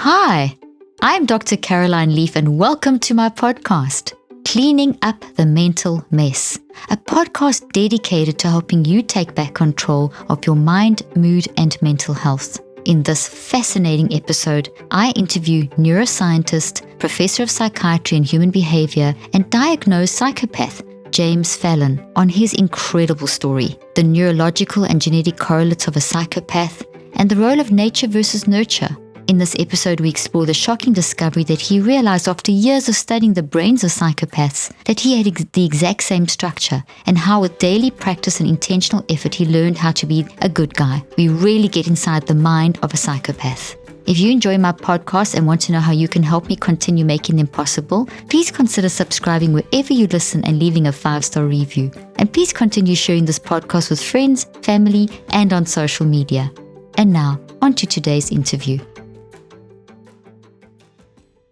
Hi, I'm Dr. Caroline Leaf, and welcome to my podcast, Cleaning Up the Mental Mess, a podcast dedicated to helping you take back control of your mind, mood, and mental health. In this fascinating episode, I interview neuroscientist, professor of psychiatry and human behavior, and diagnosed psychopath, James Fallon, on his incredible story, the neurological and genetic correlates of a psychopath, and the role of nature versus nurture. In this episode, we explore the shocking discovery that he realized after years of studying the brains of psychopaths that he had the exact same structure, and how with daily practice and intentional effort he learned how to be a good guy. We really get inside the mind of a psychopath. If you enjoy my podcast and want to know how you can help me continue making them possible, please consider subscribing wherever you listen and leaving a 5-star review. And please continue sharing this podcast with friends, family, and on social media. And now, on to today's interview.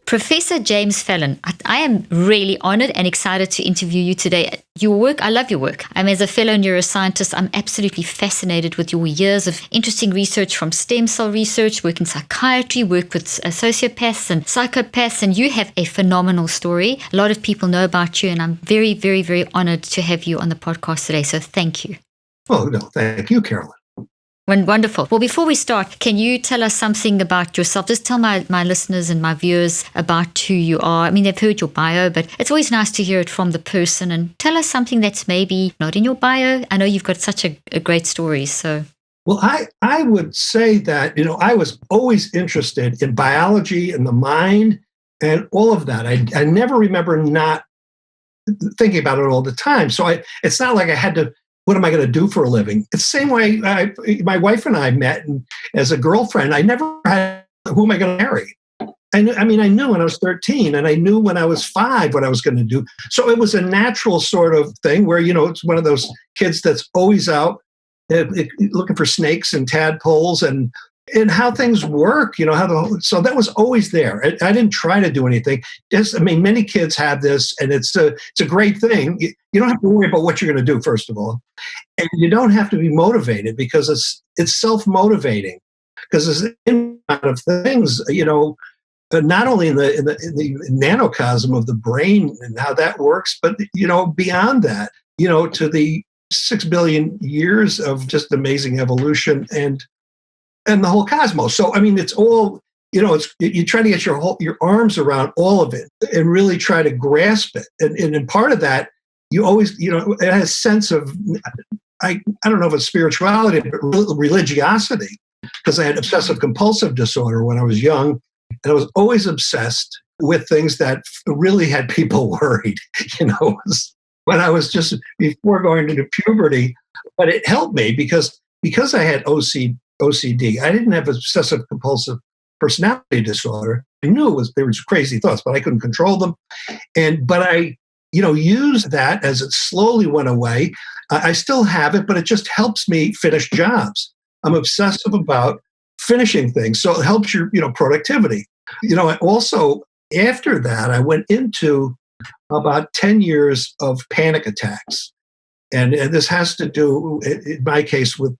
Professor James Fallon, I am really honored and excited to interview you today. Your work, I love your work. As a fellow neuroscientist, I'm absolutely fascinated with your years of interesting research, from stem cell research, work in psychiatry, work with sociopaths and psychopaths, and you have a phenomenal story. A lot of people know about you, and I'm very, very, very honored to have you on the podcast today, so thank you. Oh, no, thank you, Caroline. Wonderful. Well, before we start, can you tell us something about yourself? Just tell my listeners and my viewers about who you are. They've heard your bio, but it's always nice to hear it from the person. And tell us something that's maybe not in your bio. I know you've got such a great story. So, well, I would say that, I was always interested in biology and the mind and all of that. I never remember not thinking about it all the time. So it's not like I had to, what am I going to do for a living? It's the same way my wife and I met, and as a girlfriend, I never had, who am I going to marry? I knew when I was 13, and I knew when I was 5 what I was going to do. So it was a natural sort of thing where, it's one of those kids that's always out looking for snakes and tadpoles and how things work, so that was always there. I didn't try to do anything. Many kids have this, and it's a great thing. You don't have to worry about what you're going to do, first of all. And you don't have to be motivated, because it's self-motivating, because there's a lot of things, not only in the nanocosm of the brain and how that works, but, beyond that, to the 6 billion years of just amazing evolution and the whole cosmos. So, it's all, you try to get your arms around all of it and really try to grasp it. And part of that, you always, it has a sense of, I don't know if it's spirituality, but religiosity, because I had obsessive compulsive disorder when I was young. And I was always obsessed with things that really had people worried, when I was just before going into puberty. But it helped me because I had OCD. I didn't have obsessive compulsive personality disorder. I knew there was crazy thoughts, but I couldn't control them. But I, used that as it slowly went away. I still have it, but it just helps me finish jobs. I'm obsessive about finishing things, so it helps your, productivity. Also after that, I went into about 10 years of panic attacks. And this has to do, in my case, with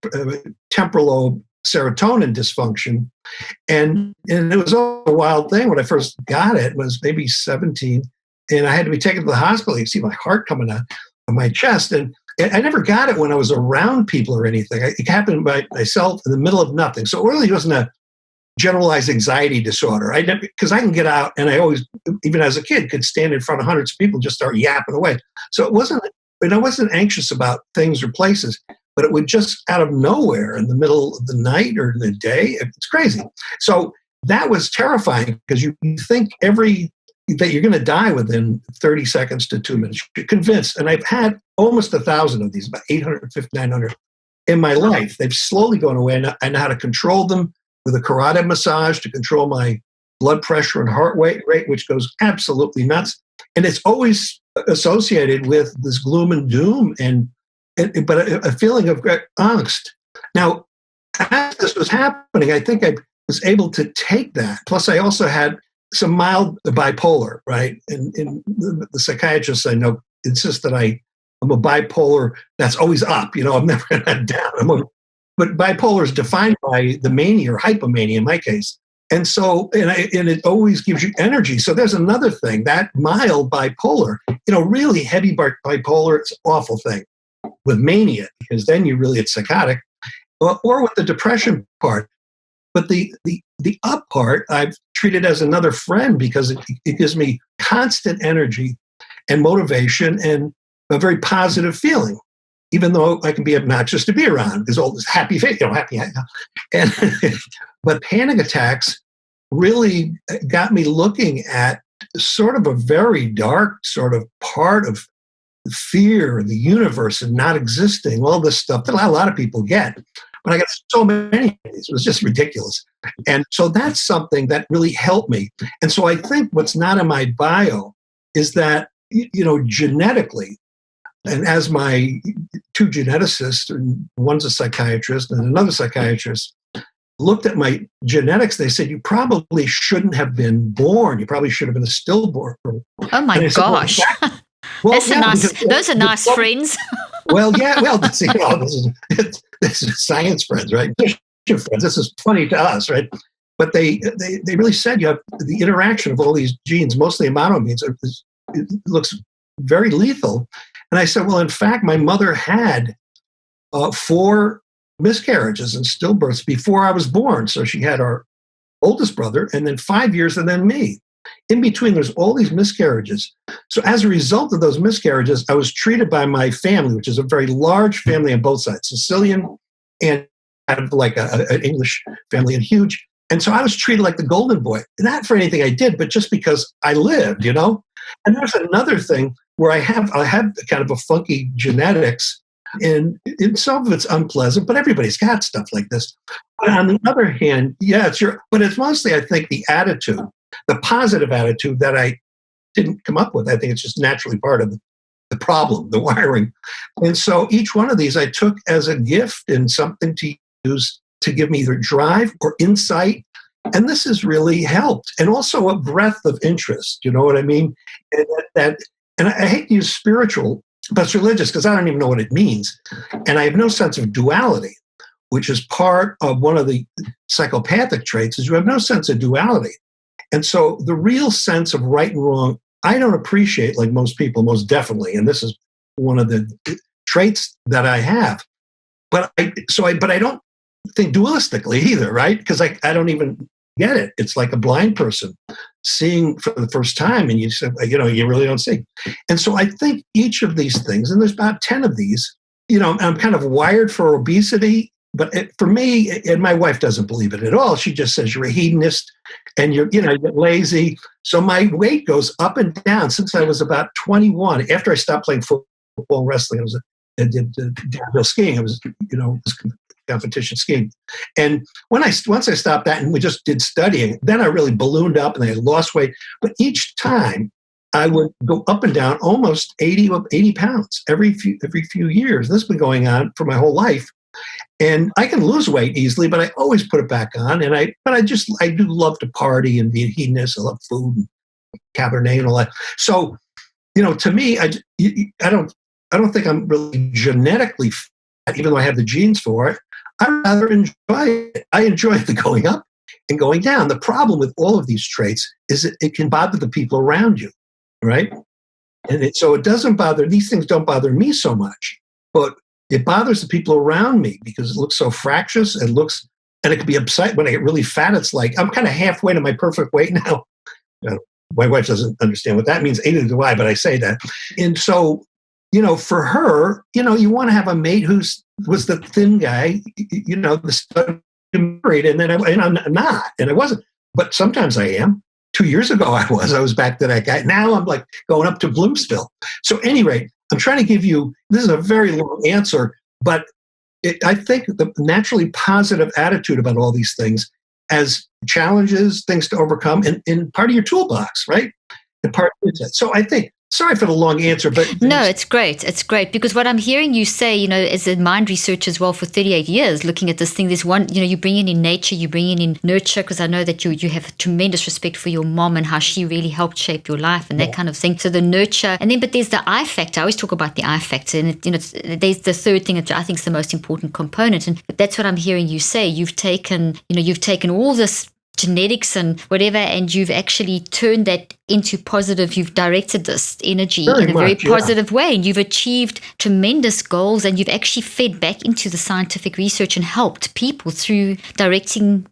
temporal lobe serotonin dysfunction. And it was a wild thing. When I first got it, was maybe 17, and I had to be taken to the hospital. You see my heart coming out of my chest. And I never got it when I was around people or anything. It happened by myself in the middle of nothing. So it really wasn't a generalized anxiety disorder. Because I can get out, and I always, even as a kid, could stand in front of hundreds of people and just start yapping away. So it wasn't, and I wasn't anxious about things or places, but it would just out of nowhere in the middle of the night or in the day. It's crazy. So that was terrifying, because you think that you're going to die within 30 seconds to 2 minutes. You're convinced. And I've had almost 1,000 of these, about 850, 900 in my life. They've slowly gone away. And I know how to control them with a carotid massage to control my blood pressure and heart rate, which goes absolutely nuts. And it's always associated with this gloom and doom, but a feeling of angst. Now, as this was happening, I think I was able to take that. Plus, I also had some mild bipolar, right? And the psychiatrists I know insist that I'm a bipolar that's always up. I'm never down. But bipolar is defined by the mania or hypomania in my case. And so, and it always gives you energy. So there's another thing, that mild bipolar, really heavy bipolar, it's an awful thing with mania, because then it's psychotic, or with the depression part. But the up part, I've treated as another friend, because it gives me constant energy and motivation and a very positive feeling, even though I can be obnoxious to be around. There's all this happy face, happy. And but panic attacks really got me looking at sort of a very dark sort of part of fear, the universe, and not existing, all this stuff that a lot of people get. But I got so many of these. It was just ridiculous. And so that's something that really helped me. And so I think what's not in my bio is that, genetically, and as my two geneticists, and one's a psychiatrist and another psychiatrist, looked at my genetics, they said, you probably shouldn't have been born. You probably should have been a stillborn. Oh my gosh. Those are nice friends. This is science friends, right? Friends. This is funny to us, right? But they really said you have the interaction of all these genes, mostly monoamines. It looks very lethal. And I said, well, in fact, my mother had 4 miscarriages and stillbirths before I was born. So she had our oldest brother, and then 5 years, and then me. In between, there's all these miscarriages. So as a result of those miscarriages, I was treated by my family, which is a very large family on both sides, Sicilian and kind of like an English family, and huge. And so I was treated like the golden boy, not for anything I did, but just because I lived, And there's another thing where I have kind of a funky genetics, and some of it's unpleasant, but everybody's got stuff like this. But on the other hand, but it's mostly, I think, the attitude, the positive attitude that I didn't come up with. I think it's just naturally part of the problem, the wiring. And so each one of these I took as a gift and something to use to give me either drive or insight. And this has really helped. And also a breadth of interest, you know what I mean? And I hate to use spiritual, but it's religious, because I don't even know what it means. And I have no sense of duality, which is part of one of the psychopathic traits, is you have no sense of duality. And so the real sense of right and wrong, I don't appreciate like most people, most definitely. And this is one of the traits that I have. But I don't think dualistically either, right? Because I don't even get it. It's like a blind person seeing for the first time, and you say, you really don't see. And so I think each of these things, and there's about 10 of these, I'm kind of wired for obesity, but for me, and my wife doesn't believe it at all. She just says you're a hedonist and you get lazy. So my weight goes up and down since I was about 21. After I stopped playing football and wrestling, I did downhill skiing. It was competition skiing. And once I stopped that and we just did studying, then I really ballooned up and I lost weight. But each time I would go up and down almost 80 pounds every few years. This has been going on for my whole life. And I can lose weight easily, but I always put it back on. And I do love to party and be a hedonist. I love food and Cabernet and all that. So, to me, I don't think I'm really genetically fat, even though I have the genes for it. I rather enjoy it. I enjoy the going up and going down. The problem with all of these traits is that it can bother the people around you, right? And so it doesn't bother, these things don't bother me so much, but it bothers the people around me because it looks so fractious and it can be upset when I get really fat. It's like, I'm kind of halfway to my perfect weight now. My wife doesn't understand what that means, neither do I, but I say that. And so, for her, you want to have a mate was the thin guy, the stud married, and then I'm not, and I wasn't. But sometimes I am. 2 years ago I was back to that guy. Now I'm like going up to Bloomsville. So at any rate, I'm trying to give you, this is a very long answer, but I think the naturally positive attitude about all these things as challenges, things to overcome, and part of your toolbox, right? And part of it. So I think, sorry for the long answer, but... No, it's great. It's great because what I'm hearing you say, as a mind researcher as well for 38 years, looking at this thing, there's one, you bring in nature, you bring in nurture, because I know that you have tremendous respect for your mom and how she really helped shape your life and that kind of thing. So the nurture, but there's the I factor. I always talk about the I factor, and there's the third thing that I think is the most important component, and that's what I'm hearing you say. You've taken all this genetics and whatever, and you've actually turned that into positive. You've directed this energy Very in a very much, yeah. positive way, and you've achieved tremendous goals, and you've actually fed back into the scientific research and helped people through directing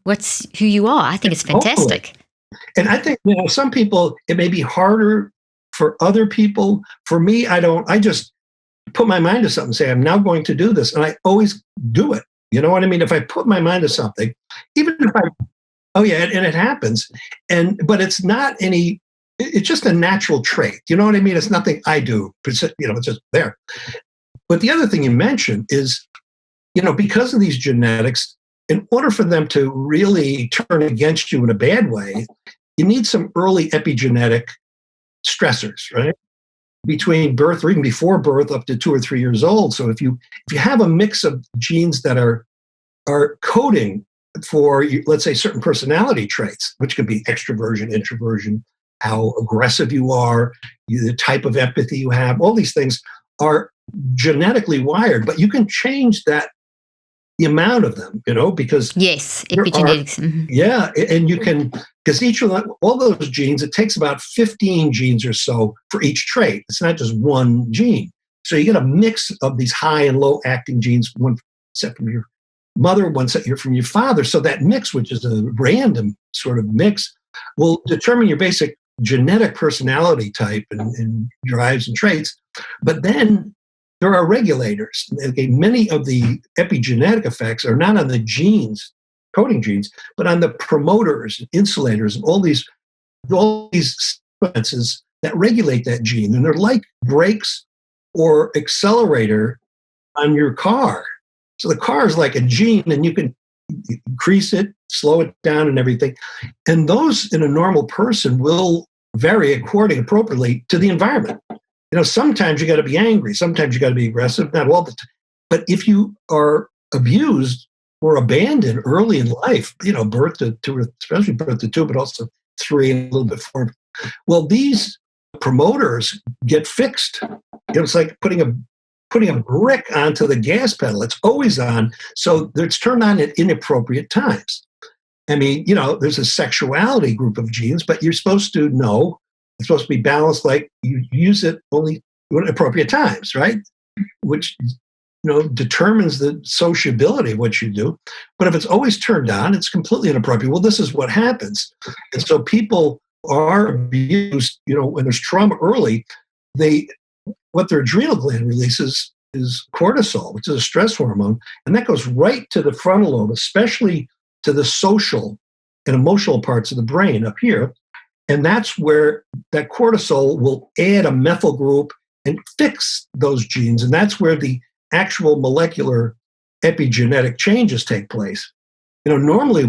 who you are. I think it's fantastic. Totally. And I think, some people, it may be harder for other people. For me, I just put my mind to something and say, I'm now going to do this. And I always do it. You know what I mean? If I put my mind to something, even if and it happens. But it's not it's just a natural trait. You know what I mean? It's nothing I do, it's just there. But the other thing you mentioned is, because of these genetics, in order for them to really turn against you in a bad way, you need some early epigenetic stressors, right? Between birth or even before birth up to 2 or 3 years old. So if you have a mix of genes that are coding for, let's say, certain personality traits, which could be extroversion, introversion, how aggressive you are, the type of empathy you have, all these things are genetically wired, but you can change the amount of them, because yes, epigenetics. And you can, because each of all those genes, it takes about 15 genes or so for each trait. It's not just one gene. So you get a mix of these high and low acting genes, one set from your mother, one set from your father. So that mix, which is a random sort of mix, will determine your basic genetic personality type and drives and traits. But then there are regulators. Okay, many of the epigenetic effects are not on the genes, coding genes, but on the promoters, insulators, and all these sequences that regulate that gene. And they're like brakes or accelerator on your car. So the car is like a gene, and you can increase it, slow it down, and everything. And those in a normal person will vary appropriately to the environment. Sometimes you got to be angry. Sometimes you got to be aggressive. Not all the time. But if you are abused or abandoned early in life, birth to 2, especially birth to 2, but also 3 and a little bit 4. Well, these promoters get fixed. It's like putting a brick onto the gas pedal. It's always on. So it's turned on at inappropriate times. I mean, there's a sexuality group of genes, but you're supposed to know. It's supposed to be balanced, like you use it only at appropriate times, right? Which, determines the sociability of what you do. But if it's always turned on, it's completely inappropriate. Well, this is what happens. And so people are abused, when there's trauma early, what their adrenal gland releases is cortisol, which is a stress hormone. And that goes right to the frontal lobe, especially to the social and emotional parts of the brain up here. And that's where that cortisol will add a methyl group and fix those genes. And that's where the actual molecular epigenetic changes take place. Normally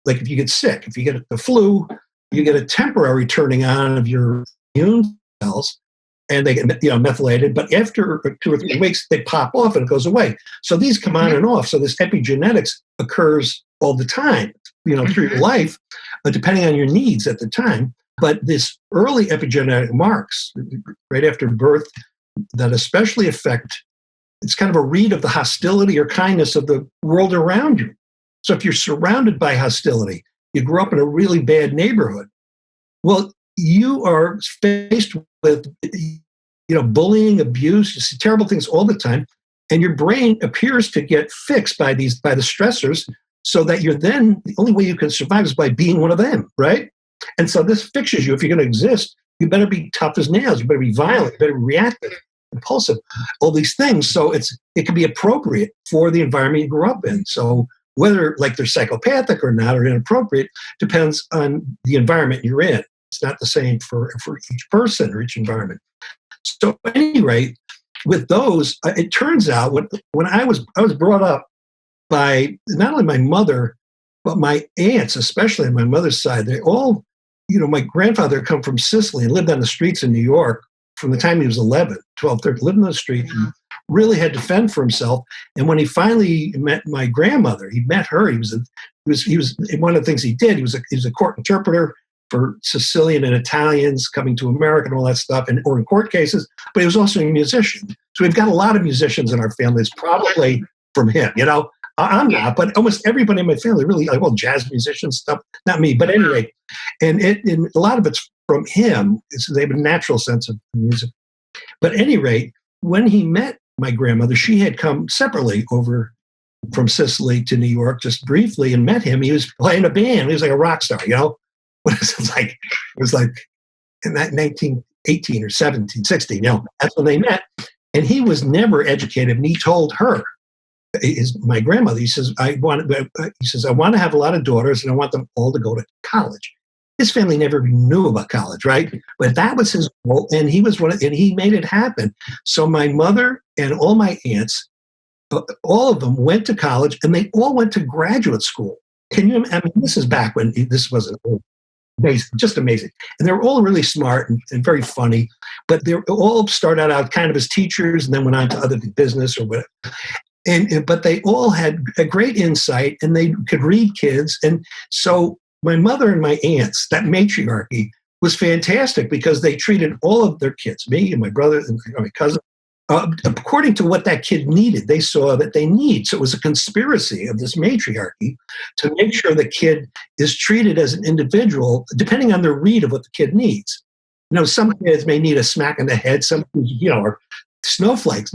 if you get sick, if you get the flu, you get a temporary turning on of your immune cells and they get methylated. But after 2 or 3 weeks, they pop off and it goes away. So these come on and off. So this epigenetics occurs all the time, through your life, depending on your needs at the time. But this early epigenetic marks right after birth that especially affect, it's kind of a read of the hostility or kindness of the world around you. So if you're surrounded by hostility, you grew up in a really bad neighborhood, well, you are faced with, bullying, abuse, you see terrible things all the time, and your brain appears to get fixed by the stressors, so that you're then, the only way you can survive is by being one of them, right? And so this fixes you. If you're going to exist, you better be tough as nails. You better be violent. You better be reactive, impulsive, all these things. So it can be appropriate for the environment you grew up in. So whether they're psychopathic or not, or inappropriate, depends on the environment you're in. It's not the same for each person or each environment. So at any rate, with those, it turns out when I was brought up by not only my mother, but my aunts, especially on my mother's side. They all, my grandfather had come from Sicily and lived on the streets in New York from the time he was 11, 12, 13, lived on the street and really had to fend for himself. And when he finally met my grandmother, he met her. He was one of the things he did. He was a court interpreter for Sicilian and Italians coming to America and all that stuff, or in court cases. But he was also a musician. So we've got a lot of musicians in our family. It's probably from him. I'm not, but almost everybody in my family really like, well, jazz musicians stuff. Not me, but anyway, and a lot of it's from him. They have a natural sense of music. But at any rate, when he met my grandmother, she had come separately over from Sicily to New York just briefly and met him. He was playing a band. He was like a rock star, you know. It was like in that 1918 or 17, 16. You know, that's when they met. And he was never educated. And he told her, my grandmother, he says, I want to have a lot of daughters and I want them all to go to college. His family never knew about college, right? But that was his goal, and he made it happen. So my mother and all my aunts, all of them went to college, and they all went to graduate school. Can you? I mean, this is back when this wasn't amazing, just amazing. And they were all really smart and very funny, but they all started out kind of as teachers, and then went on to other business or whatever. But they all had a great insight, and they could read kids, and so. My mother and my aunts, that matriarchy, was fantastic because they treated all of their kids, me and my brother and my cousin, according to what that kid needed. They saw that they need. So it was a conspiracy of this matriarchy to make sure the kid is treated as an individual, depending on their read of what the kid needs. You know, some kids may need a smack in the head, some, you know, are snowflakes.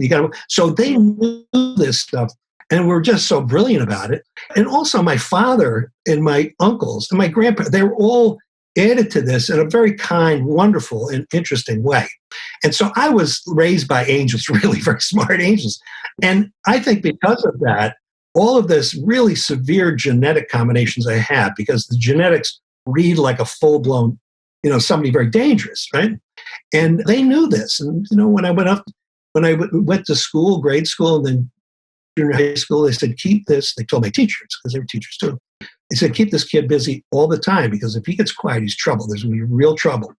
So they knew this stuff. And we're just so brilliant about it. And also my father and my uncles and my grandpa, they were all added to this in a very kind, wonderful, and interesting way. And so I was raised by angels, really very smart angels. And I think because of that, all of this really severe genetic combinations I have, because the genetics read like a full-blown, you know, somebody very dangerous, right? And they knew this. And, you know, when I went to school, grade school, and then junior high school, they said, keep this. They told my teachers, because they were teachers too. They said, keep this kid busy all the time, because if he gets quiet, he's trouble. There's going to be real trouble.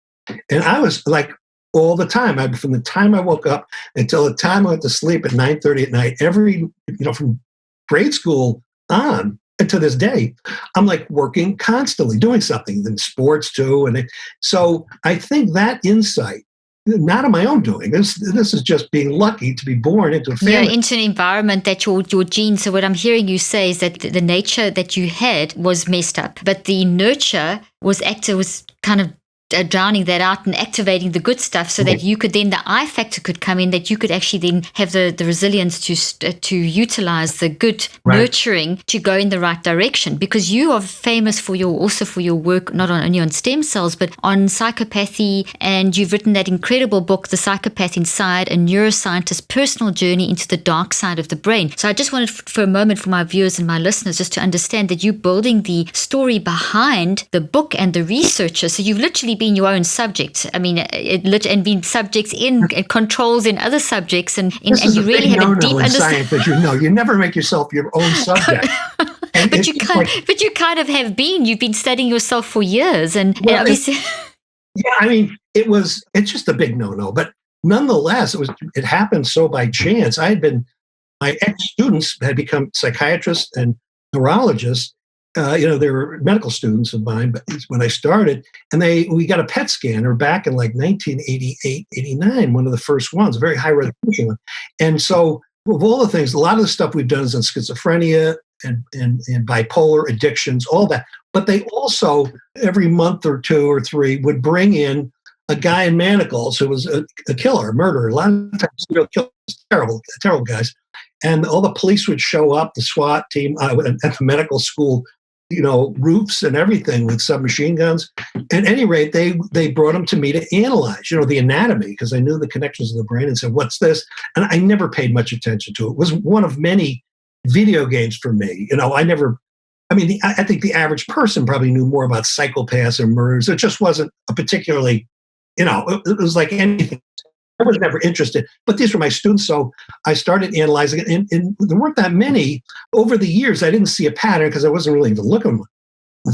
And I was like, all the time, from the time I woke up until the time I went to sleep at 9:30 at night, from grade school on and to this day, I'm like working constantly, doing something, in sports too. And so I think that insight, not of my own doing. This is just being lucky to be born into a family. Yeah, into an environment that your genes. So what I'm hearing you say is that the nature that you had was messed up, but the nurture was kind of drowning that out and activating the good stuff, so that you could then, the I factor could come in, that you could actually then have the resilience to utilize the good nurturing to go in the right direction. Because you are famous for your work, not only on stem cells, but on psychopathy. And you've written that incredible book, The Psychopath Inside, a neuroscientist's personal journey into the dark side of the brain. So I just wanted for a moment for my viewers and my listeners just to understand that you're building the story behind the book and the researcher. So you've literally been your own subject. I mean, and been subjects in controls in other subjects, and you really have a deep understanding. Science, you never make yourself your own subject. But you kind of have been. You've been studying yourself for years, and obviously. Yeah, I mean, it's just a big no-no. But nonetheless, it happened so by chance. My ex-students had become psychiatrists and neurologists. They were medical students of mine, but when I started, and we got a PET scanner back in like 1988, 89, one of the first ones, a very high resolution one. And so of all the things, a lot of the stuff we've done is on schizophrenia and bipolar addictions, all that. But they also, every month or two or three, would bring in a guy in manacles who was a killer, a murderer. A lot of times serial killers, terrible guys. And all the police would show up, the SWAT team at the medical school, roofs and everything with submachine guns. At any rate, they brought them to me to analyze, the anatomy, because I knew the connections of the brain, and said, what's this? And I never paid much attention to it. It was one of many video games for me. I think the average person probably knew more about psychopaths or murders. It just wasn't a particularly, it was like anything. I was never interested, but these were my students, so I started analyzing it, and there weren't that many. Over the years, I didn't see a pattern because I wasn't really even looking.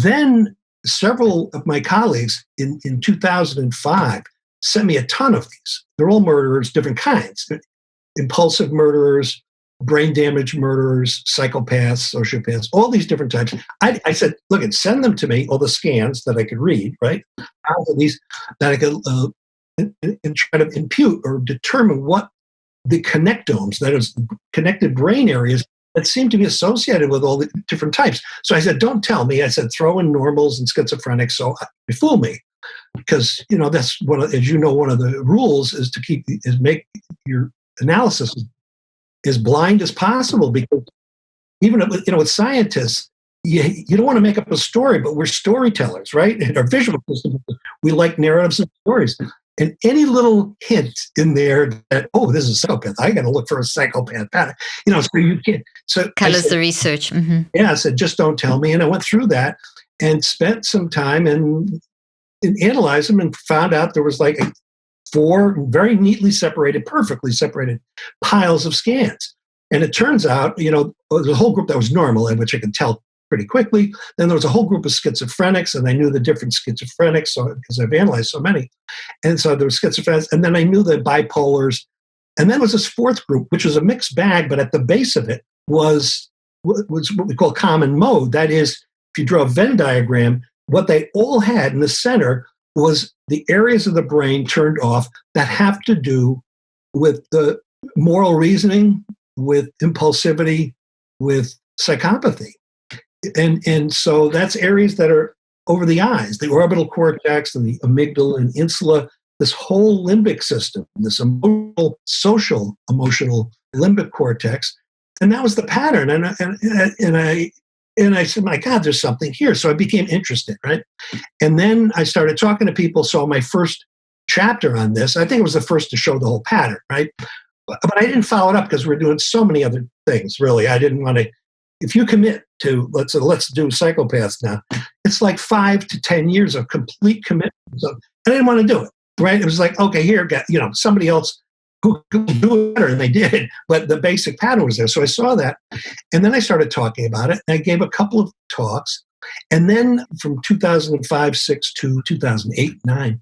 Then several of my colleagues in 2005 sent me a ton of these. They're all murderers, different kinds. Impulsive murderers, brain damage murderers, psychopaths, sociopaths, all these different types. I said, look, send them to me, all the scans that I could read, right? These that I could and try to impute or determine what the connectomes, that is, connected brain areas, that seemed to be associated with all the different types. So I said, don't tell me. I said, throw in normals and schizophrenics. So you fool me. Because, that's as you know, one of the rules is make your analysis as blind as possible. Because even, with scientists, you don't want to make up a story, but we're storytellers, right? In our visual system, we like narratives and stories. And any little hint in there that, this is a psychopath, I got to look for a psychopath pattern. So you can't. So colors the research. Mm-hmm. Yeah, I said, just don't tell me. And I went through that and spent some time and analyzed them and found out there was like 4 very neatly separated, perfectly separated piles of scans. And it turns out, there's a whole group that was normal, which I could tell pretty quickly. Then there was a whole group of schizophrenics, and I knew the different schizophrenics because I've analyzed so many. And so there was schizophrenics, and then I knew the bipolars. And then there was this 4th group, which was a mixed bag, but at the base of it was what we call common mode. That is, if you draw a Venn diagram, what they all had in the center was the areas of the brain turned off that have to do with the moral reasoning, with impulsivity, with psychopathy. And so that's areas that are over the eyes, the orbital cortex and the amygdala and insula, this whole limbic system, this social emotional limbic cortex. And that was the pattern. And I said, my God, there's something here. So I became interested, right? And then I started talking to people. So my first chapter on this, I think it was the first to show the whole pattern, right? But I didn't follow it up because we're doing so many other things, really. I didn't want to, if you commit to, let's do Psychopaths now, it's like 5 to 10 years of complete commitment. So I didn't want to do it, right? It was like, okay, here, somebody else who could do it better, and they did, but the basic pattern was there. So I saw that, and then I started talking about it, and I gave a couple of talks, and then from 2005, 6 to 2008, 9,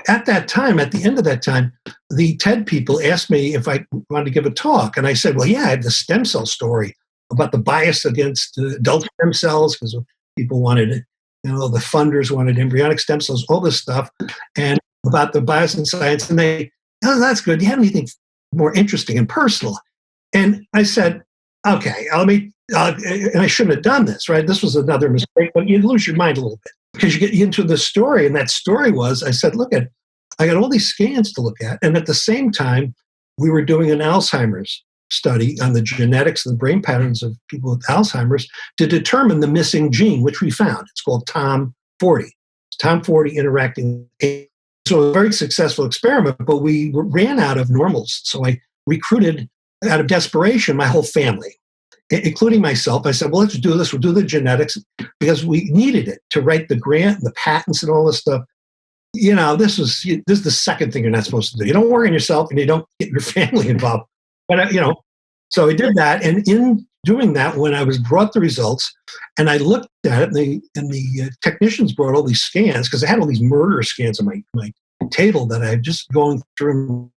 at that time, at the end of that time, the TED people asked me if I wanted to give a talk, and I said, well, yeah, I have the stem cell story about the bias against adult stem cells, because people wanted it, the funders wanted embryonic stem cells, all this stuff, and about the bias in science, and they, oh, that's good. Do you have anything more interesting and personal? And I said, okay, and I shouldn't have done this, right? This was another mistake, but you lose your mind a little bit because you get into the story. And that story was, I said, I got all these scans to look at. And at the same time, we were doing an Alzheimer's study on the genetics and the brain patterns of people with Alzheimer's to determine the missing gene, which we found. It's called TOM40. It's TOM40 interacting. So it was a very successful experiment, but we ran out of normals. So I recruited, out of desperation, my whole family, including myself. I said, well, let's do this. We'll do the genetics because we needed it to write the grant and the patents and all this stuff. This is the second thing you're not supposed to do. You don't work on yourself and you don't get your family involved. But, so I did that. And in doing that, when I was brought the results and I looked at it, and the technicians brought all these scans, because I had all these murder scans on my table that I had just going through and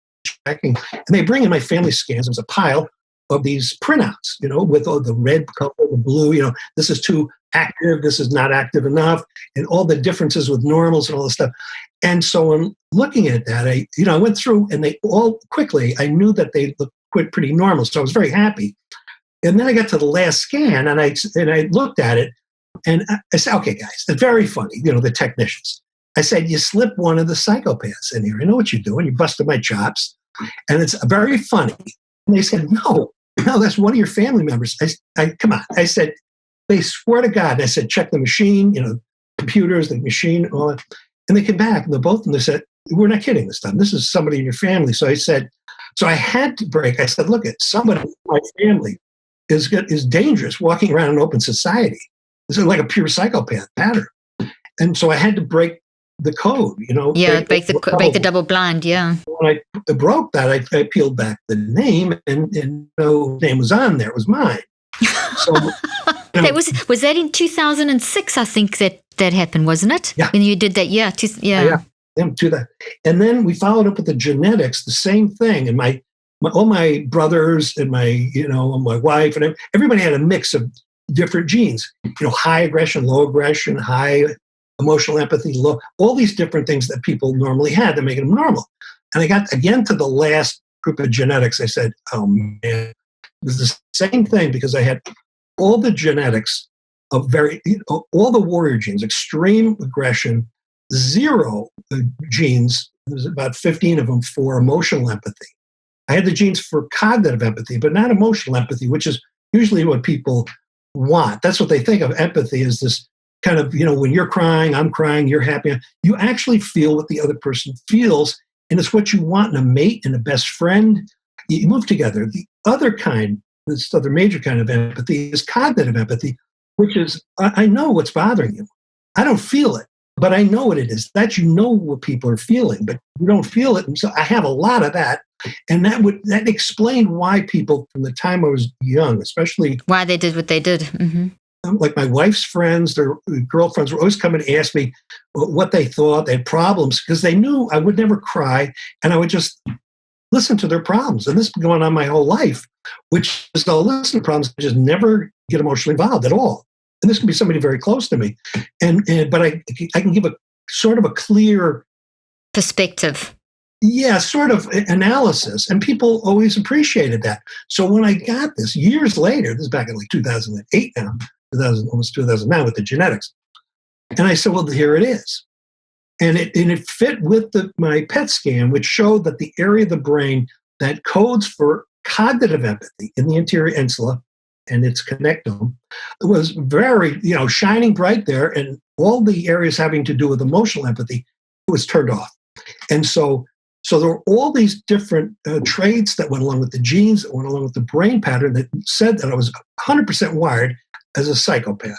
checking. And they bring in my family scans. It was a pile of these printouts, with all the red color, the blue, this is too active, this is not active enough, and all the differences with normals and all this stuff. And so I'm looking at that, I went through, and they all quickly, I knew that they looked pretty normal. So I was very happy. And then I got to the last scan, and I looked at it, and I said, okay, guys, it's very funny, the technicians. I said, you slip one of the psychopaths in here. I know what you're doing. You busted my chops. And it's very funny. And they said, no, that's one of your family members. I come on. I said, they swear to God. And I said, check the machine, computers, the machine, all that. And they came back, and both of them, they said, we're not kidding this time. This is somebody in your family. So I said, so I had to break. I said, look, somebody in my family is dangerous walking around in open society. This is like a pure psychopath pattern. And so I had to break the code, Yeah, break the double blind, yeah. When I broke that, I peeled back the name, and no name was on there. It was mine. So that was that in 2006, I think that happened, wasn't it? Yeah. When you did that, yeah. Yeah, do that. And then we followed up with the genetics, the same thing. And all my brothers and my wife and everybody had a mix of different genes, high aggression, low aggression, high emotional empathy, low, all these different things that people normally had to make them normal. And I got again to the last group of genetics. I said, oh man, was the same thing because I had all the genetics of all the warrior genes, extreme aggression, 0 genes, there's about 15 of them for emotional empathy. I had the genes for cognitive empathy, but not emotional empathy, which is usually what people want. That's what they think of empathy, is this kind of, when you're crying, I'm crying, you're happy. You actually feel what the other person feels, and it's what you want in a mate and a best friend. You move together. The other kind, this other major kind of empathy, is cognitive empathy, which is, I know what's bothering you. I don't feel it, but I know what it is. That what people are feeling, but you don't feel it. And so I have a lot of that. And that explained why people from the time I was young, especially why they did what they did. Mm-hmm. Like my wife's friends, their girlfriends were always coming to ask me what they thought. They had problems because they knew I would never cry, and I would just listen to their problems. And this has been going on my whole life, which is I'll listen to problems, I just never get emotionally involved at all. And this can be somebody very close to me, but I can give a sort of a clear perspective. Yeah, sort of analysis. And people always appreciated that. So when I got this years later, this is back in like 2008 now, almost 2009 with the genetics. And I said, well, here it is. And it fit with my PET scan, which showed that the area of the brain that codes for cognitive empathy in the anterior insula and its connectome was very, shining bright there. And all the areas having to do with emotional empathy was turned off. And so there were all these different traits that went along with the genes, that went along with the brain pattern that said that I was 100% wired as a psychopath.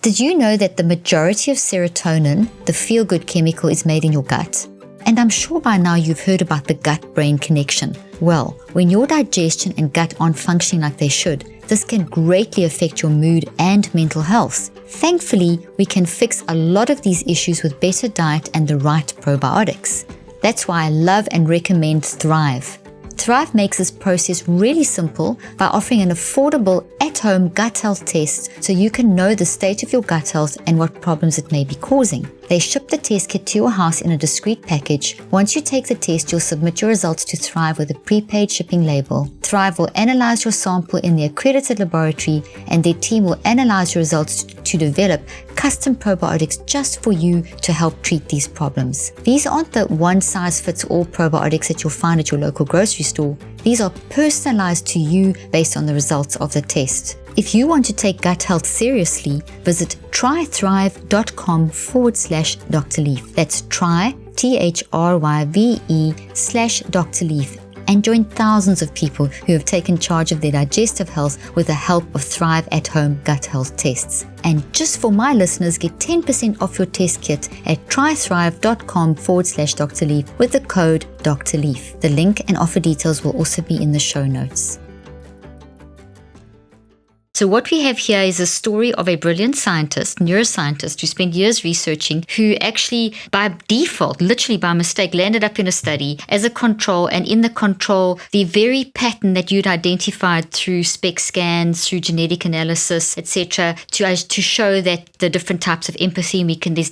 Did you know that the majority of serotonin, the feel-good chemical, is made in your gut? And I'm sure by now you've heard about the gut-brain connection. Well, when your digestion and gut aren't functioning like they should, this can greatly affect your mood and mental health. Thankfully, we can fix a lot of these issues with better diet and the right probiotics. That's why I love and recommend Thrive. Thrive makes this process really simple by offering an affordable at-home gut health test so you can know the state of your gut health and what problems it may be causing. They ship the test kit to your house in a discreet package. Once you take the test, you'll submit your results to Thrive with a prepaid shipping label. Thrive will analyze your sample in their accredited laboratory, and their team will analyze your results to develop custom probiotics just for you to help treat these problems. These aren't the one-size-fits-all probiotics that you'll find at your local grocery store. These are personalized to you based on the results of the test. If you want to take gut health seriously, visit trythrive.com/Dr. Leaf. That's trythrive.com/Dr. Leaf. And join thousands of people who have taken charge of their digestive health with the help of Thrive at-home gut health tests. And just for my listeners, get 10% off your test kit at trythrive.com/Dr. Leaf with the code Dr. Leaf. The link and offer details will also be in the show notes. So what we have here is a story of a brilliant neuroscientist, who spent years researching, who actually by default, literally by mistake, landed up in a study as a control, and in the control, the very pattern that you'd identified through SPECT scans, through genetic analysis, etc., to show that the different types of empathy, there's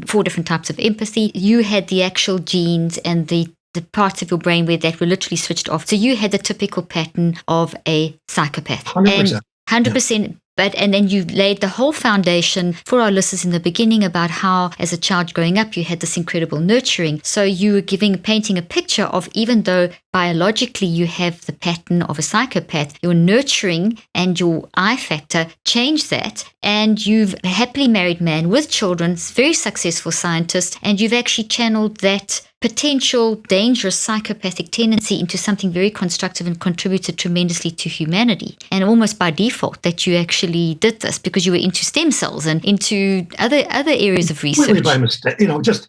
four different types of empathy. You had the actual genes and the parts of your brain where that were literally switched off. So you had the typical pattern of a psychopath. 100%. 100%. And then you laid the whole foundation for our listeners in the beginning about how, as a child growing up, you had this incredible nurturing. So you were painting a picture of, even though biologically you have the pattern of a psychopath, your nurturing and your I factor changed that. And you've a happily married man with children, very successful scientist, and you've actually channeled that potential dangerous psychopathic tendency into something very constructive and contributed tremendously to humanity. And almost by default that you actually did this because you were into stem cells and into other areas of research. Really by mistake, just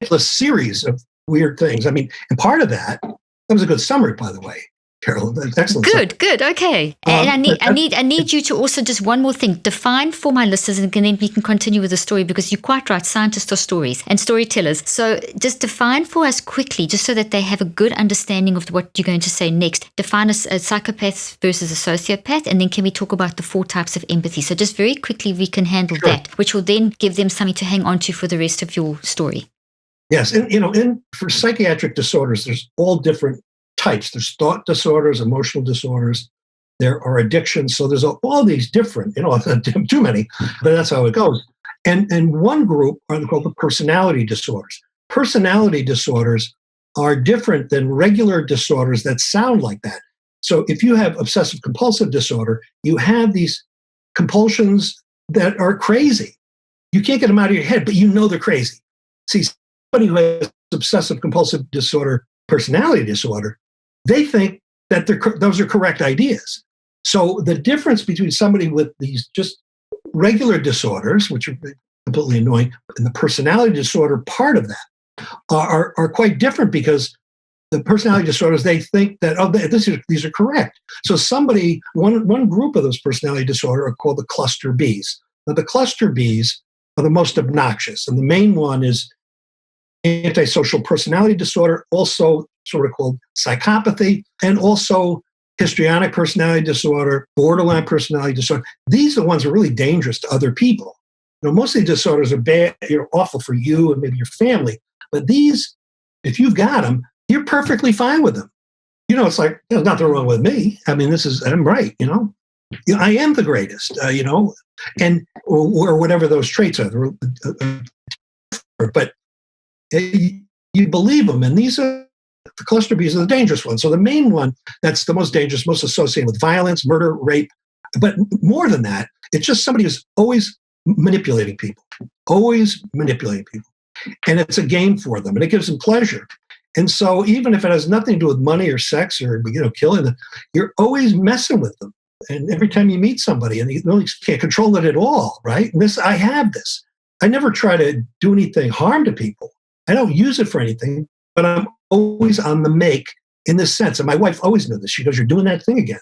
a series of weird things. I mean, and part of that was a good summary, by the way, Carol. Excellent. Good. Okay. And I need you to also, just one more thing, define for my listeners, and then we can continue with the story, because you're quite right. Scientists are stories and storytellers. So just define for us quickly, just so that they have a good understanding of what you're going to say next. Define a psychopath versus a sociopath, and then can we talk about the 4 types of empathy? So just very quickly, we can handle that, which will then give them something to hang on to for the rest of your story. Yes, and for psychiatric disorders, there's all different types. There's thought disorders, emotional disorders. There are addictions. So there's all these different, too many, but that's how it goes. And one group are called the personality disorders. Personality disorders are different than regular disorders that sound like that. So if you have obsessive compulsive disorder, you have these compulsions that are crazy. You can't get them out of your head, but you know they're crazy. See, somebody who has obsessive compulsive disorder, personality disorder, they think that those are correct ideas. So the difference between somebody with these just regular disorders, which are completely annoying, and the personality disorder part of that are quite different, because the personality disorders, they think that, these are correct. So one group of those personality disorder are called the cluster Bs. Now, the cluster Bs are the most obnoxious, and the main one is antisocial personality disorder, also sort of called psychopathy, and also histrionic personality disorder, borderline personality disorder. These are the ones that are really dangerous to other people. Most of these disorders are bad, awful for you and maybe your family. But these, if you've got them, you're perfectly fine with them. It's like, there's nothing wrong with me. I mean, I'm right, I am the greatest, and or whatever those traits are. But you believe them, and these are the cluster Bs are the dangerous ones. So the main one that's the most dangerous, most associated with violence, murder, rape. But more than that, it's just somebody who's always manipulating people. And it's a game for them, and it gives them pleasure. And so even if it has nothing to do with money or sex or killing them, you're always messing with them. And every time you meet somebody, and you really can't control it at all, right? And I have this. I never try to do anything harm to people. I don't use it for anything, but I'm always on the make in this sense. And my wife always knew this. She goes, "You're doing that thing again."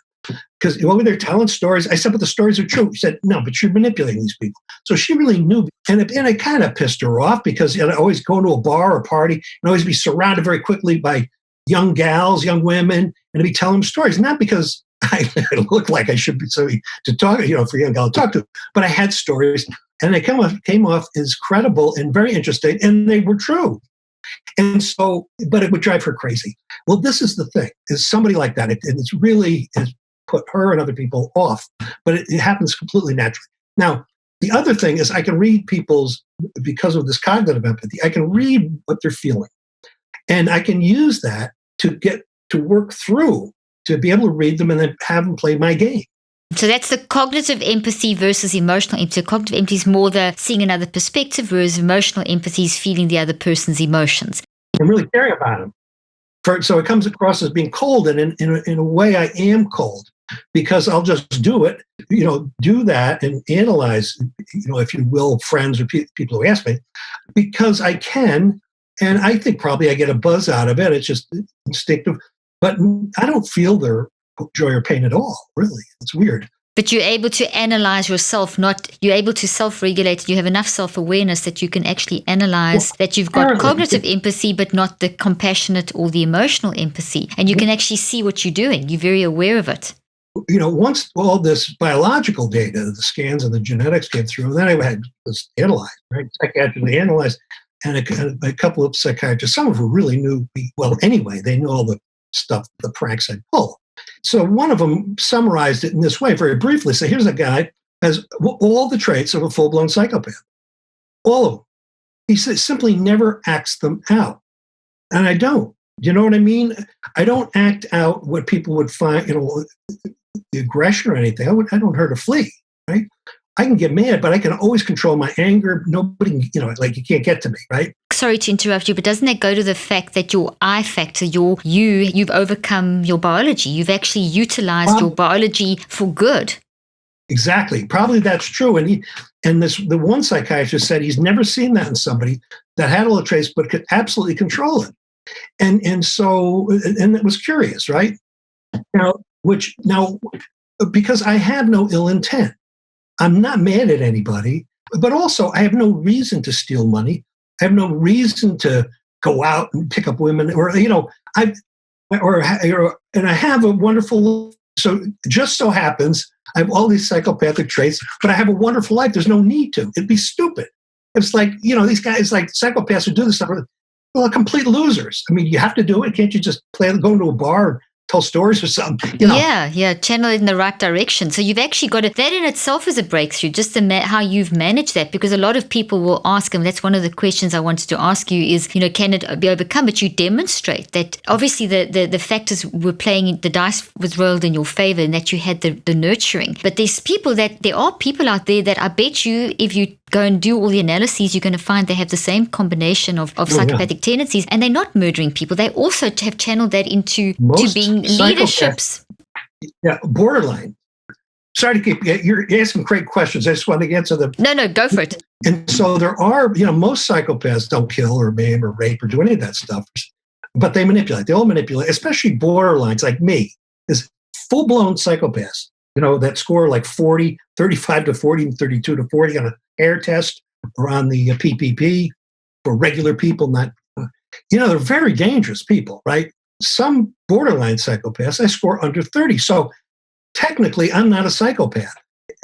Because over there telling stories, I said, "But the stories are true." She said, "No, but you're manipulating these people." So she really knew. And it kind of pissed her off, because I'd always go to a bar or a party and always be surrounded very quickly by young gals, young women, and to be telling them stories. Not because I looked like I should be to talk, for a young gal to talk to, but I had stories, and they came off as credible and very interesting, and they were true. And so, but it would drive her crazy. Well, this is the thing, is somebody like that, and it's really has put her and other people off, but it happens completely naturally. Now, the other thing is I can read because of this cognitive empathy, I can read what they're feeling. And I can use that to work through, to be able to read them and then have them play my game. So that's the cognitive empathy versus emotional empathy. Cognitive empathy is more the seeing another perspective, whereas emotional empathy is feeling the other person's emotions. I'm really caring about them. So it comes across as being cold, and in a way I am cold, because I'll just do it, do that and analyze, if you will, friends or people who ask me, because I can, and I think probably I get a buzz out of it. It's just instinctive, but I don't feel their joy or pain at all, really. It's weird. But you're able to analyze yourself, you're able to self-regulate. You have enough self-awareness that you can actually analyze that you've got cognitive empathy, but not the compassionate or the emotional empathy. And you can actually see what you're doing. You're very aware of it. Once all this biological data, the scans and the genetics came through, then I had this analyzed, right? Psychiatrically analyzed, and a couple of psychiatrists, some of who really knew me well anyway, they knew all the stuff, the pranks I'd pull. So one of them summarized it in this way, very briefly. So here's a guy who has all the traits of a full-blown psychopath. All of them. He simply never acts them out. And I don't. You know what I mean? I don't act out what people would find, the aggression or anything. I don't hurt or flee, right? I can get mad, but I can always control my anger. Nobody, you can't get to me, right? Sorry to interrupt you, but doesn't that go to the fact that your I factor, you've overcome your biology? You've actually utilized your biology for good. Exactly. Probably that's true. And the one psychiatrist said he's never seen that in somebody that had all the traits but could absolutely control it. And it was curious, right? Now, because I have no ill intent. I'm not mad at anybody, but also I have no reason to steal money. I have no reason to go out and pick up women, and I have a wonderful. So just so happens I have all these psychopathic traits, but I have a wonderful life. There's no need to. It'd be stupid. It's like these guys, like psychopaths, who do this stuff. well, complete losers. I mean, you have to do it. Can't you just go into a bar and tell stories or something? Yeah, channel it in the right direction. So you've actually got it. That in itself is a breakthrough, just how you've managed that, because a lot of people will ask, and that's one of the questions I wanted to ask you is, can it be overcome? But you demonstrate that obviously the factors were playing, the dice was rolled in your favor, and that you had the nurturing. But there are people out there that I bet you, if you go and do all the analyses, you're going to find they have the same combination of psychopathic tendencies, and they're not murdering people. They also have channeled that into to being leaderships. Yeah, borderline. Sorry to keep, you're asking great questions. I just want to answer them. No, go for it. And so there are, most psychopaths don't kill or maim or rape or do any of that stuff, but they manipulate. They all manipulate, especially borderlines like me, is full-blown psychopaths, that score like 40, 35 to 40 and 32 to 40 on a hair test or on the PPP for regular people, not, they're very dangerous people, right? Some borderline psychopaths, I score under 30. So technically, I'm not a psychopath.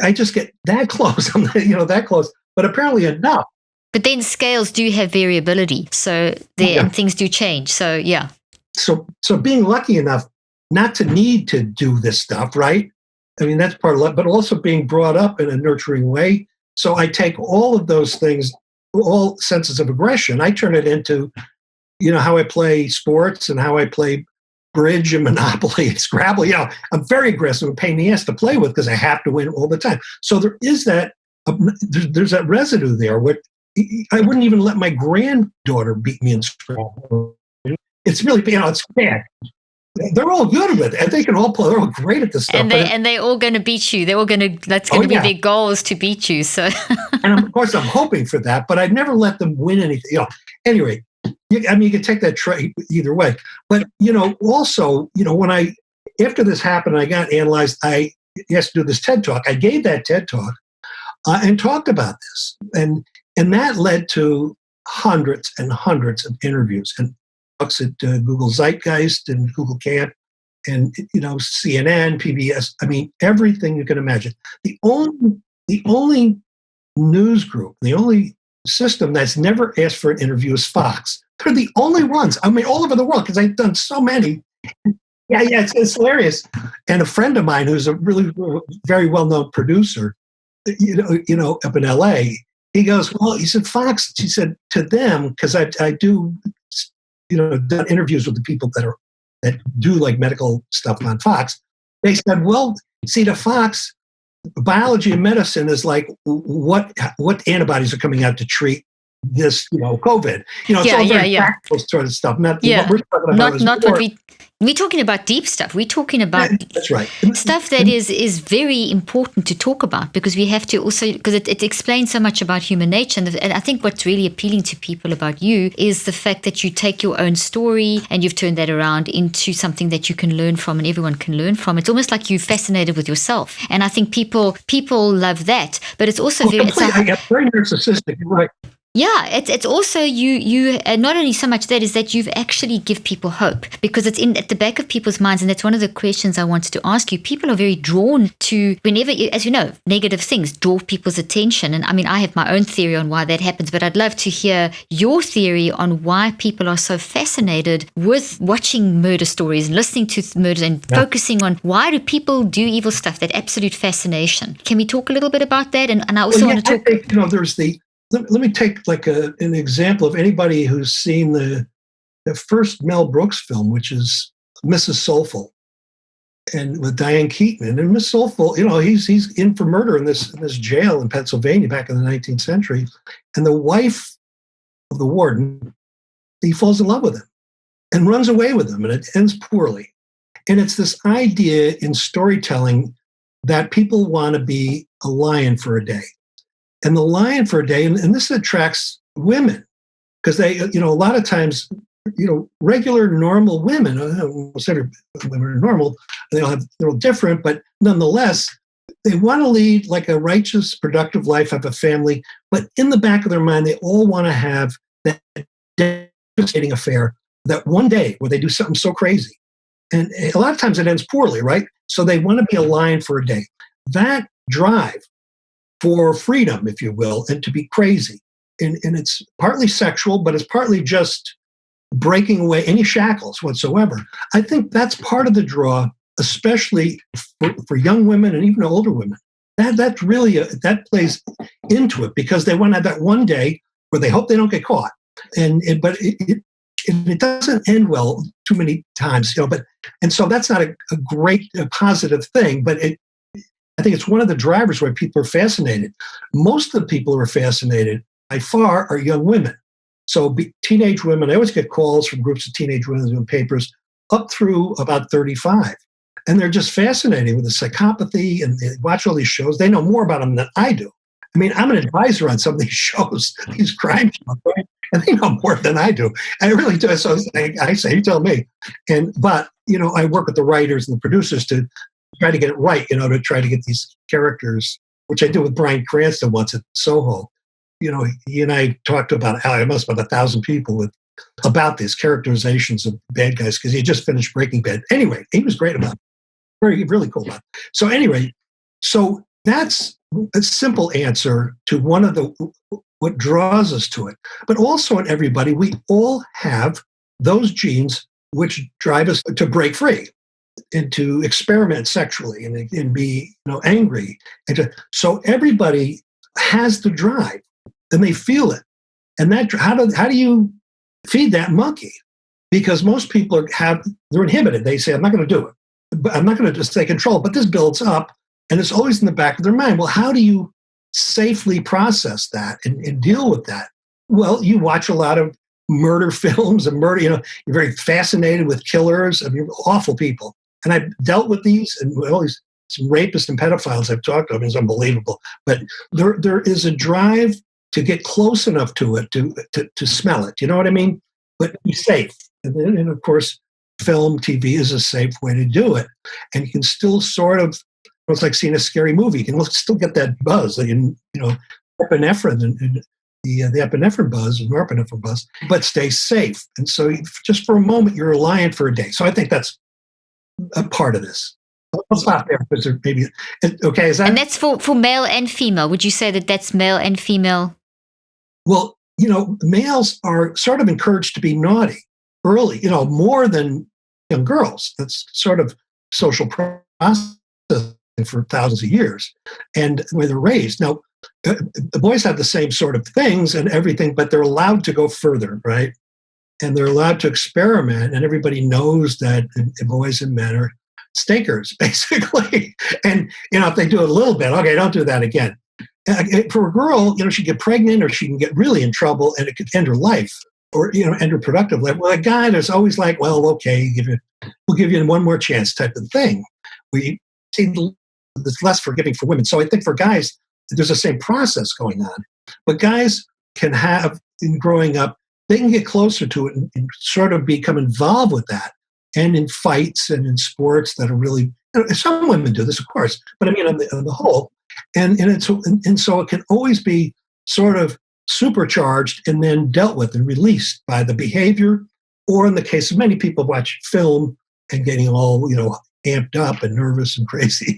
I just get that close. I'm not, that close, but apparently enough. But then scales do have variability. So and things do change. So, yeah. So being lucky enough not to need to do this stuff, right? I mean, that's part of it, but also being brought up in a nurturing way. So I take all of those things, all senses of aggression, I turn it into, how I play sports and how I play bridge and Monopoly and Scrabble. I'm very aggressive and pain in the ass to play with because I have to win all the time. So there is that, there's that residue there. I wouldn't even let my granddaughter beat me in Scrabble. It's really, it's bad. They're all good with it. They can all play. They're all great at this stuff. And they're all going to beat you. They're all going to. That's going to be their goals, to beat you. So. And of course, I'm hoping for that, but I'd never let them win anything. Anyway, you can take that trade either way. But also, when after this happened, I got analyzed. I asked to do this TED Talk. I gave that TED Talk and talked about this, and that led to hundreds and hundreds of interviews and talks at Google Zeitgeist and Google Camp and CNN, PBS. I mean, everything you can imagine. The only news group, the only system that's never asked for an interview is Fox. They're the only ones. I mean, all over the world, because I've done so many. Yeah, it's hilarious. And a friend of mine who's a really very well-known producer, up in LA, he goes, well, he said, Fox, he said, to them, because I do, done interviews with the people that do like medical stuff on Fox. They said, well, see, to Fox, biology and medicine is like what antibodies are coming out to treat this, COVID. It's all very practical sort of stuff. What we're talking about not what we're talking about deep stuff. We're talking about that's right. Stuff that is very important to talk about, because we have to also, because it explains so much about human nature. And I think what's really appealing to people about you is the fact that you take your own story and you've turned that around into something that you can learn from and everyone can learn from. It's almost like you're fascinated with yourself. And I think people love that. But it's also very narcissistic. You're right. Yeah, it's also you not only so much that is that you've actually give people hope, because it's at the back of people's minds, and that's one of the questions I wanted to ask you. People are very drawn to, whenever, as you know, negative things draw people's attention. And I mean, I have my own theory on why that happens, but I'd love to hear your theory on why people are so fascinated with watching murder stories and listening to murders and focusing on why do people do evil stuff, that absolute fascination. Can we talk a little bit about that? And I also want to talk... I think, there's the... Let me take like an example of anybody who's seen the first Mel Brooks film, which is Mrs. Soulful, and with Diane Keaton. And Miss Soulful, he's in for murder in this jail in Pennsylvania back in the 19th century. And the wife of the warden, he falls in love with him and runs away with him, and it ends poorly. And it's this idea in storytelling that people want to be a lion for a day. And the lion for a day, and this attracts women, because they, a lot of times, regular, normal women, almost every women are normal, they're all different, but nonetheless, they want to lead like a righteous, productive life, have a family, but in the back of their mind, they all want to have that devastating affair, that one day where they do something so crazy. And a lot of times it ends poorly, right? So they want to be a lion for a day. That drive for freedom, if you will, and to be crazy. And it's partly sexual, but it's partly just breaking away any shackles whatsoever. I think that's part of the draw, especially for young women and even older women. That's really that plays into it, because they want to have that one day where they hope they don't get caught, but it doesn't end well too many times, and so that's not a great positive thing, but I think it's one of the drivers why people are fascinated. Most of the people who are fascinated by far are young women. So teenage women, I always get calls from groups of teenage women doing papers up through about 35. And they're just fascinated with the psychopathy, and they watch all these shows. They know more about them than I do. I mean, I'm an advisor on some of these shows, these crime shows, right? And they know more than I do. I really do. So I say, you tell me. But I work with the writers and the producers to try to get it right, to try to get these characters, which I did with Bryan Cranston once at Soho. He and I talked about, almost about 1,000 people about these characterizations of bad guys, because he just finished Breaking Bad. Anyway, he was great about it. Really cool about it. So anyway, so that's a simple answer to one of what draws us to it. But also in everybody, we all have those genes which drive us to break free and to experiment sexually and be angry. So everybody has the drive, and they feel it. And that how do you feed that monkey? Because most people they're inhibited. They say, I'm not going to do it. But I'm not going to just take control. But this builds up, and it's always in the back of their mind. Well, how do you safely process that and deal with that? Well, you watch a lot of murder films and murder. You're very fascinated with killers. I mean, awful people. And I've dealt with these, and all these some rapists and pedophiles I've talked to. I mean, it's unbelievable. But there is a drive to get close enough to it to smell it. You know what I mean? But be safe. And of course, film, TV is a safe way to do it. And you can still sort of, it's like seeing a scary movie. You can still get that buzz, epinephrine and the epinephrine buzz, and norepinephrine buzz, but stay safe. And so just for a moment, you're reliant for a day. So I think that's a part of this. I'll stop there because there maybe, okay, is that? And that's for male and female. Would you say that that's male and female? Well, males are sort of encouraged to be naughty early, more than young girls. That's sort of social process for thousands of years, and where they're raised. Now, the boys have the same sort of things and everything, but they're allowed to go further, right? And they're allowed to experiment, and everybody knows that boys and men are stinkers, basically. And, if they do it a little bit, okay, don't do that again. For a girl, she can get pregnant, or she can get really in trouble, and it could end her life, or, end her productive life. Well, a guy, there's always like, well, okay, we'll give you one more chance type of thing. We see there's less forgiving for women. So I think for guys, there's the same process going on. But guys can have, in growing up, they can get closer to it and sort of become involved with that. And in fights and in sports that are really, some women do this, of course, but I mean on the whole. And so it can always be sort of supercharged and then dealt with and released by the behavior, or in the case of many people watch film and getting all, amped up and nervous and crazy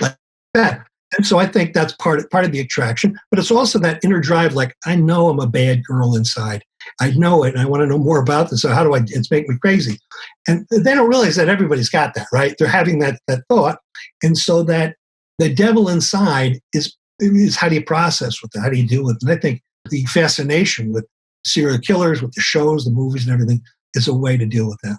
like that. And so I think that's part of the attraction, but it's also that inner drive, like, I know I'm a bad girl inside. I know it, and I want to know more about this. So how do it's make me crazy? And they don't realize that everybody's got that, right? They're having that thought. And so that the devil inside is how do you process with that? How do you deal with it? And I think the fascination with serial killers, with the shows, the movies and everything is a way to deal with that.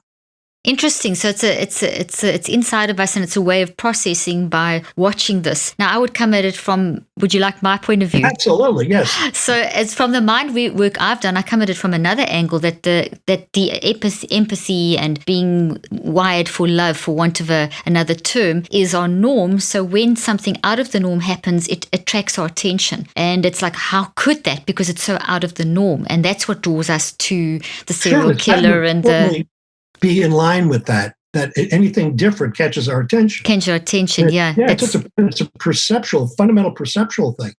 Interesting. So it's inside of us, and it's a way of processing by watching this. Now, I would come at it from, would you like my point of view? Absolutely, yes. So as from the mind work I've done, I come at it from another angle, that the empathy and being wired for love, for want of another term, is our norm. So when something out of the norm happens, it attracts our attention. And it's like, how could that? Because it's so out of the norm. And that's what draws us to the serial killer and the... Be in line with that anything different catches our attention. Catches our attention, yeah. It's a fundamental perceptual thing.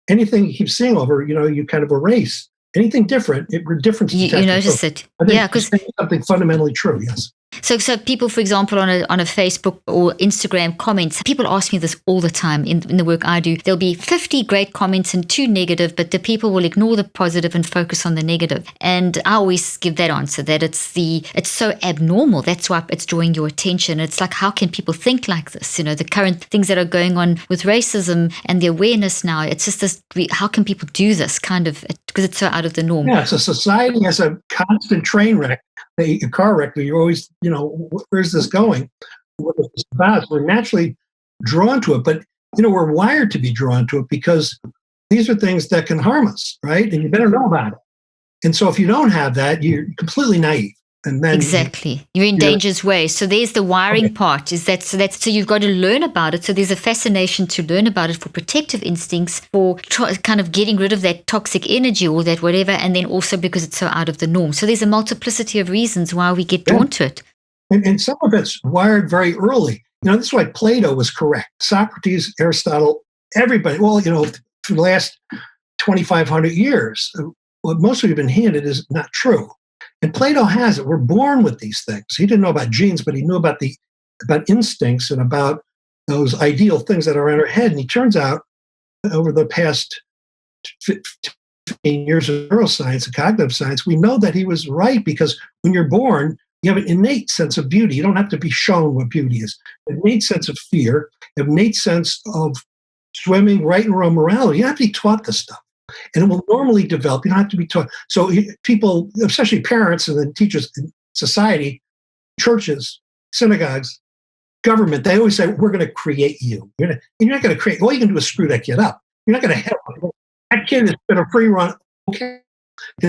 Anything you keep seeing over, you kind of erase. Anything different, difference. You notice it. Because something fundamentally true, yes. So people, for example, on a Facebook or Instagram comments, people ask me this all the time in the work I do. There'll be 50 great comments and 2 negative, but the people will ignore the positive and focus on the negative. And I always give that answer that it's so abnormal. That's why it's drawing your attention. It's like, how can people think like this? The current things that are going on with racism and the awareness now. It's just this, how can people do this kind of, because it's so out of the norm. Yeah, so society has a constant train wreck, a car wreck where you're always, where's this going? What is this about? We're naturally drawn to it, but, we're wired to be drawn to it because these are things that can harm us, right? And you better know about it. And so if you don't have that, you're completely naive. And then exactly, you're in danger's way. So there's the wiring part. So you've got to learn about it. So there's a fascination to learn about it for protective instincts, for kind of getting rid of that toxic energy or that whatever, and then also because it's so out of the norm. So there's a multiplicity of reasons why we get drawn to it. And some of it's wired very early. This is why Plato was correct. Socrates, Aristotle, everybody. Well, for the last 2,500 years, what most of you have been handed is not true. And Plato has it. We're born with these things. He didn't know about genes, but he knew about instincts and about those ideal things that are in our head. And he turns out, over the past 15 years of neuroscience and cognitive science, we know that he was right, because when you're born, you have an innate sense of beauty. You don't have to be shown what beauty is. An innate sense of fear, an innate sense of swimming, right and wrong morality. You don't have to be taught this stuff. And it will normally develop. You don't have to be taught. So people, especially parents and then teachers in society, churches, synagogues, government, they always say, we're going to create you. You're not going to create. All you can do is screw that kid up. You're not going to help him. That kid has been a free run. Okay.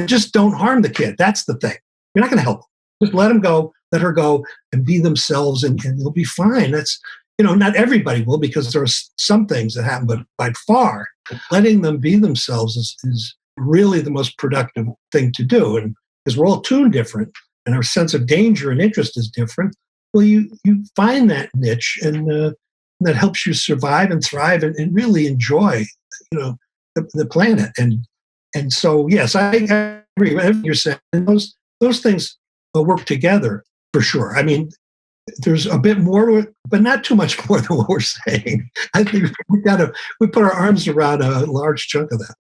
Just don't harm the kid. That's the thing. You're not going to help them. Just let them go, let her go, and be themselves, and they'll be fine. That's, not everybody will, because there are some things that happen, but by far, letting them be themselves is really the most productive thing to do. And because we're all tuned different, and our sense of danger and interest is different, well, you find that niche, and that helps you survive and thrive and really enjoy, the planet. And so, yes, I agree with everything you're saying. And those things work together for sure. I mean, there's a bit more to it, but not too much more than what we're saying. I think we put our arms around a large chunk of that.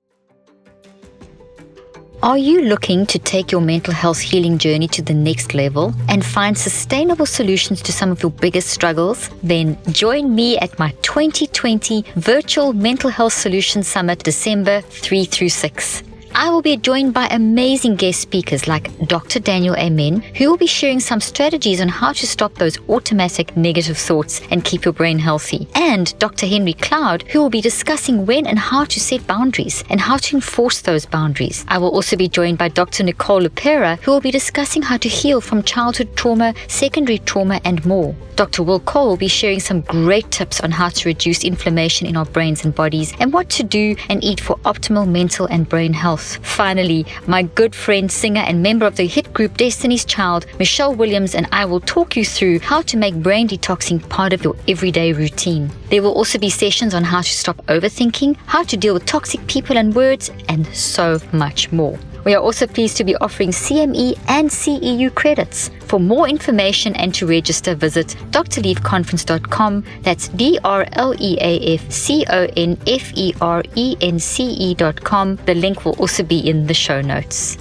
Are you looking to take your mental health healing journey to the next level and find sustainable solutions to some of your biggest struggles? Then join me at my 2020 Virtual Mental Health Solutions Summit, December 3 through 6. I will be joined by amazing guest speakers like Dr. Daniel Amen, who will be sharing some strategies on how to stop those automatic negative thoughts and keep your brain healthy, and Dr. Henry Cloud, who will be discussing when and how to set boundaries and how to enforce those boundaries. I will also be joined by Dr. Nicole Lupera, who will be discussing how to heal from childhood trauma, secondary trauma, and more. Dr. Will Cole will be sharing some great tips on how to reduce inflammation in our brains and bodies, and what to do and eat for optimal mental and brain health. Finally, my good friend, singer, and member of the hit group Destiny's Child, Michelle Williams, and I will talk you through how to make brain detoxing part of your everyday routine. There will also be sessions on how to stop overthinking, how to deal with toxic people and words, and so much more. We are also pleased to be offering CME and CEU credits. For more information and to register, visit drleafconference.com. That's DRLEAFCONFERENCE.com. The link will also be in the show notes.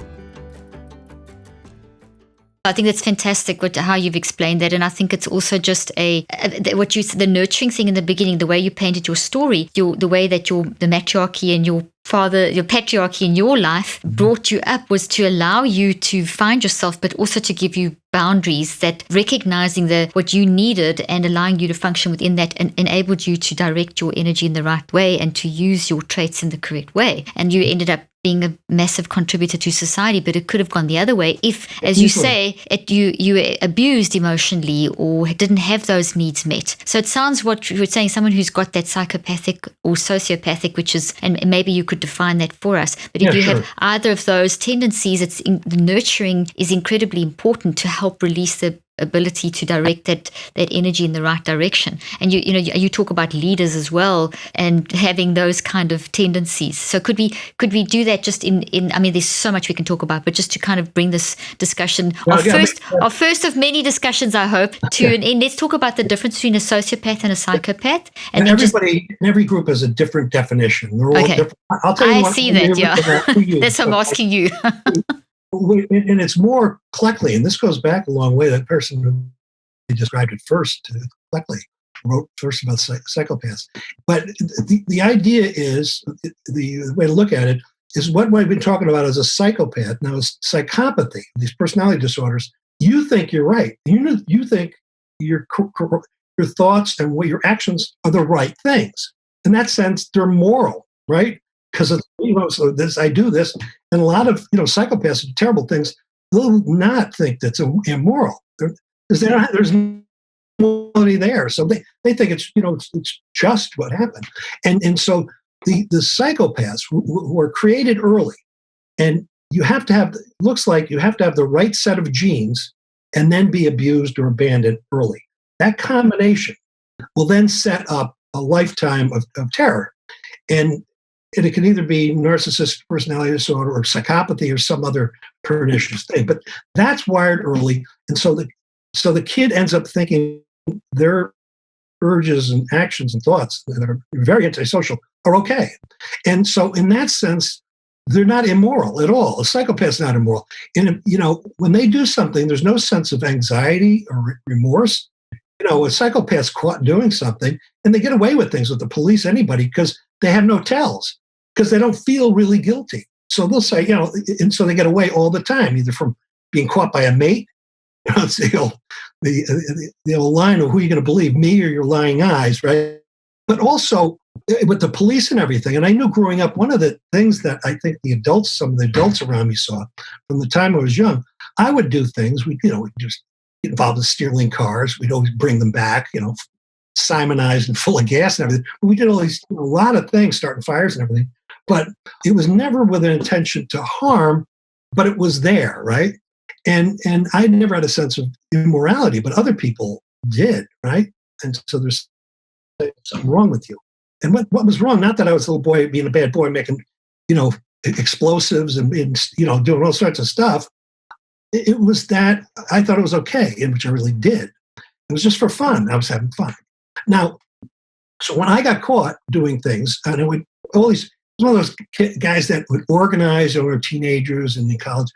I think that's fantastic how you've explained that, and I think it's also just what you said, the nurturing thing in the beginning, the way you painted your story, the way that the matriarchy and your patriarchy in your life brought you up was to allow you to find yourself, but also to give you boundaries, that recognizing what you needed and allowing you to function within that, and enabled you to direct your energy in the right way and to use your traits in the correct way. And you ended up being a massive contributor to society, but it could have gone the other way if, as you say, you were abused emotionally or didn't have those needs met. So it sounds what you were saying, someone who's got that psychopathic or sociopathic, which is, and maybe you could define that for us, but if you have either of those tendencies, the nurturing is incredibly important to help release the ability to direct that energy in the right direction. And you talk about leaders as well and having those kind of tendencies. So could we do that just in I mean, there's so much we can talk about, but just to kind of bring this discussion, our first of many discussions, I hope, to an end. Let's talk about the difference between a sociopath and a psychopath. And everybody in every group has a different definition. They're all different. I'll tell you. I see that. Yeah, that's what I'm asking you. And it's more Cleckley, and this goes back a long way. That person who described it first, Cleckley, wrote first about psychopaths. But the idea is, the way to look at it is what we've been talking about as a psychopath. Now, is psychopathy, these personality disorders. You think you're right. You think your thoughts and what your actions are the right things. In that sense, they're moral, right? Because so this, I do this, and a lot of psychopaths do terrible things. They'll not think that's immoral because there's no morality there. So they think it's it's just what happened, and so the psychopaths who are created early, and you have to have looks like you have to have the right set of genes, and then be abused or abandoned early. That combination will then set up a lifetime of terror, and it can either be narcissistic personality disorder or psychopathy or some other pernicious thing. But that's wired early. And so the kid ends up thinking their urges and actions and thoughts that are very antisocial are okay. And so in that sense, they're not immoral at all. A psychopath's not immoral. And, when they do something, there's no sense of anxiety or remorse. A psychopath's caught doing something and they get away with things with the police, anybody, because they have no tells. Because they don't feel really guilty. So they'll say, and so they get away all the time, either from being caught by a mate, it's the old line of who are you going to believe, me or your lying eyes, right? But also with the police and everything. And I knew growing up, one of the things that I think some of the adults around me saw from the time I was young, I would do things, we'd just get involved in stealing cars. We'd always bring them back, simonized and full of gas and everything. We did a lot of things, starting fires and everything. But it was never with an intention to harm, but it was there, right? And I never had a sense of immorality, but other people did, right? And so there's something wrong with you. And what was wrong? Not that I was a little boy being a bad boy, making explosives and doing all sorts of stuff. It was that I thought it was okay, in which I really did. It was just for fun. I was having fun. Now, so when I got caught doing things, and it would always. One of those guys that would organize over teenagers and in college,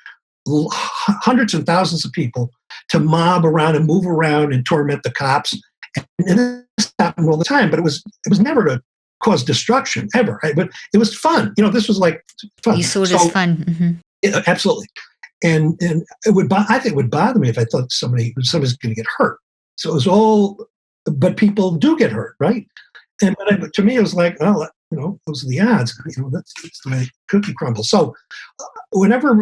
hundreds and thousands of people to mob around and move around and torment the cops. And this happened all the time, but it was never to cause destruction ever. Right? But it was fun. This was like fun. You saw it as fun. Mm-hmm. Yeah, absolutely. And it would I think it would bother me if I thought somebody's going to get hurt. So it was all, but people do get hurt, right? And but to me, it was like, oh. Those are the odds. That's the way cookie crumbles. So whenever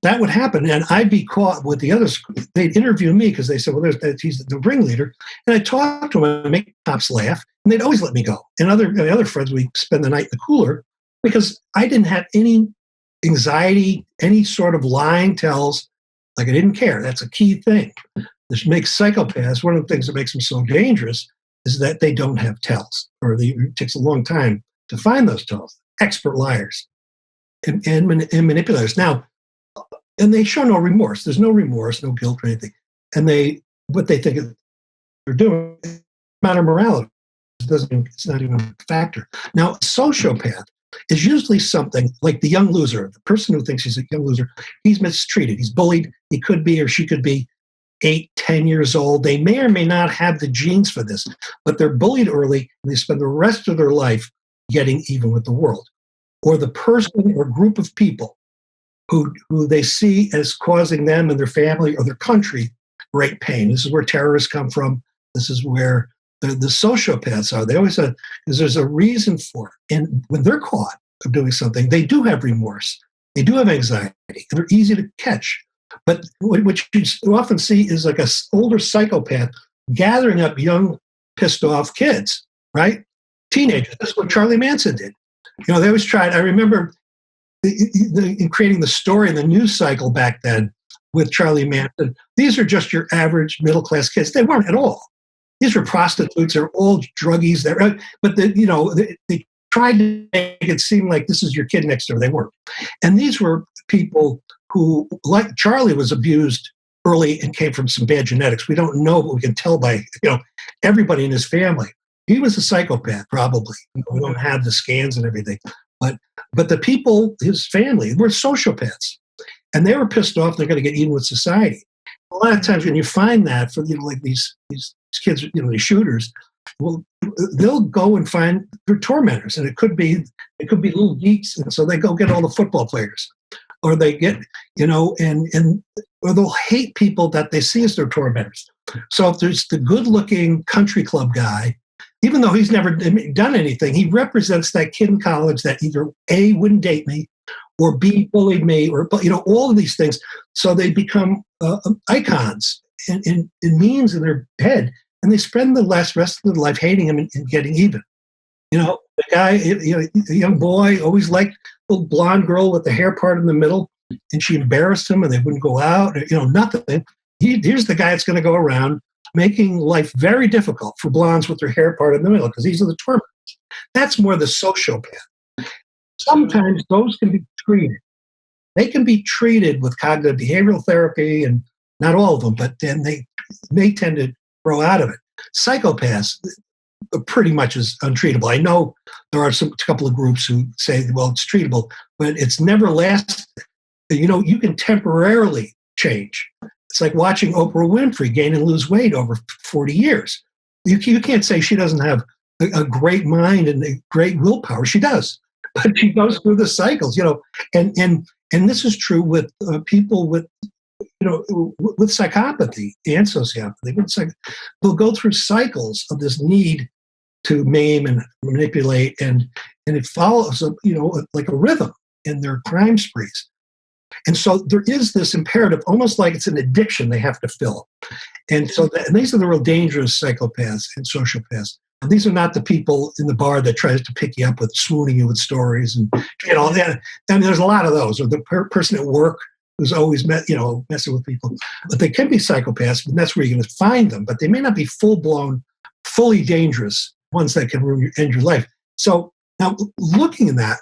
that would happen, and I'd be caught with the others, they'd interview me because they said, well, he's the ringleader. And I'd talk to him and make cops laugh, and they'd always let me go. And other friends, we'd spend the night in the cooler because I didn't have any anxiety, any sort of lying tells. Like I didn't care. That's a key thing. This makes psychopaths, one of the things that makes them so dangerous is that they don't have tells, or it takes a long time to find those tells. Expert liars and manipulators. Now, and they show no remorse. There's no remorse, no guilt or anything. And what they think they're doing is matter of morality. It's not even a factor. Now, a sociopath is usually something like the young loser, the person who thinks he's a young loser. He's mistreated. He's bullied. He could be or she could be 8, 10 years old. They may or may not have the genes for this, but they're bullied early and they spend the rest of their life getting even with the world. Or the person or group of people who they see as causing them and their family or their country great pain. This is where terrorists come from. This is where the sociopaths are. They always say, because there's a reason for it. And when they're caught of doing something, they do have remorse. They do have anxiety. And they're easy to catch. But what you often see is like an older psychopath gathering up young, pissed off kids, right? Teenagers. That's what Charlie Manson did. They always tried. I remember in creating the story in the news cycle back then with Charlie Manson, these are just your average middle-class kids. They weren't at all. These were prostitutes. They're all druggies. But they tried to make it seem like this is your kid next door. They weren't. And these were people who, like Charlie, was abused early and came from some bad genetics. We don't know, but we can tell by everybody in his family. He was a psychopath, probably. We don't have the scans and everything. But the people, his family, were sociopaths. And they were pissed off they're going to get even with society. A lot of times when you find that for like these kids, these shooters, well, they'll go and find their tormentors, and it could be little geeks, and so they go get all the football players, or they get or they'll hate people that they see as their tormentors. So if there's the good-looking country club guy, even though he's never done anything, he represents that kid in college that either A, wouldn't date me, or B, bullied me, or all of these things. So they become icons and memes in their head, and they spend the rest of their life hating him and getting even. The guy, a young boy, always liked a little blonde girl with the hair part in the middle, and she embarrassed him, and they wouldn't go out. Nothing. Here's the guy that's going to go around making life very difficult for blondes with their hair part in the middle, because these are the tormentors. That's more the sociopath. Sometimes those can be treated. They can be treated with cognitive behavioral therapy, and not all of them, but then they tend to grow out of it. Psychopaths pretty much is untreatable. I know there are a couple of groups who say, well, it's treatable, but it's never lasted. You can temporarily change. It's like watching Oprah Winfrey gain and lose weight over 40 years. You can't say she doesn't have a great mind and a great willpower. She does, but she goes through the cycles, and this is true with people with psychopathy and sociopathy. They'll go through cycles of this need to maim and manipulate, and it follows like a rhythm in their crime sprees. And so there is this imperative, almost like it's an addiction they have to fill. And so and these are the real dangerous psychopaths and sociopaths. And these are not the people in the bar that tries to pick you up with swooning you with stories and that. I mean, there's a lot of those. Or the person at work who's always messing with people. But they can be psychopaths, and that's where you're going to find them. But they may not be full-blown, fully dangerous ones that can end your life. So now looking at that,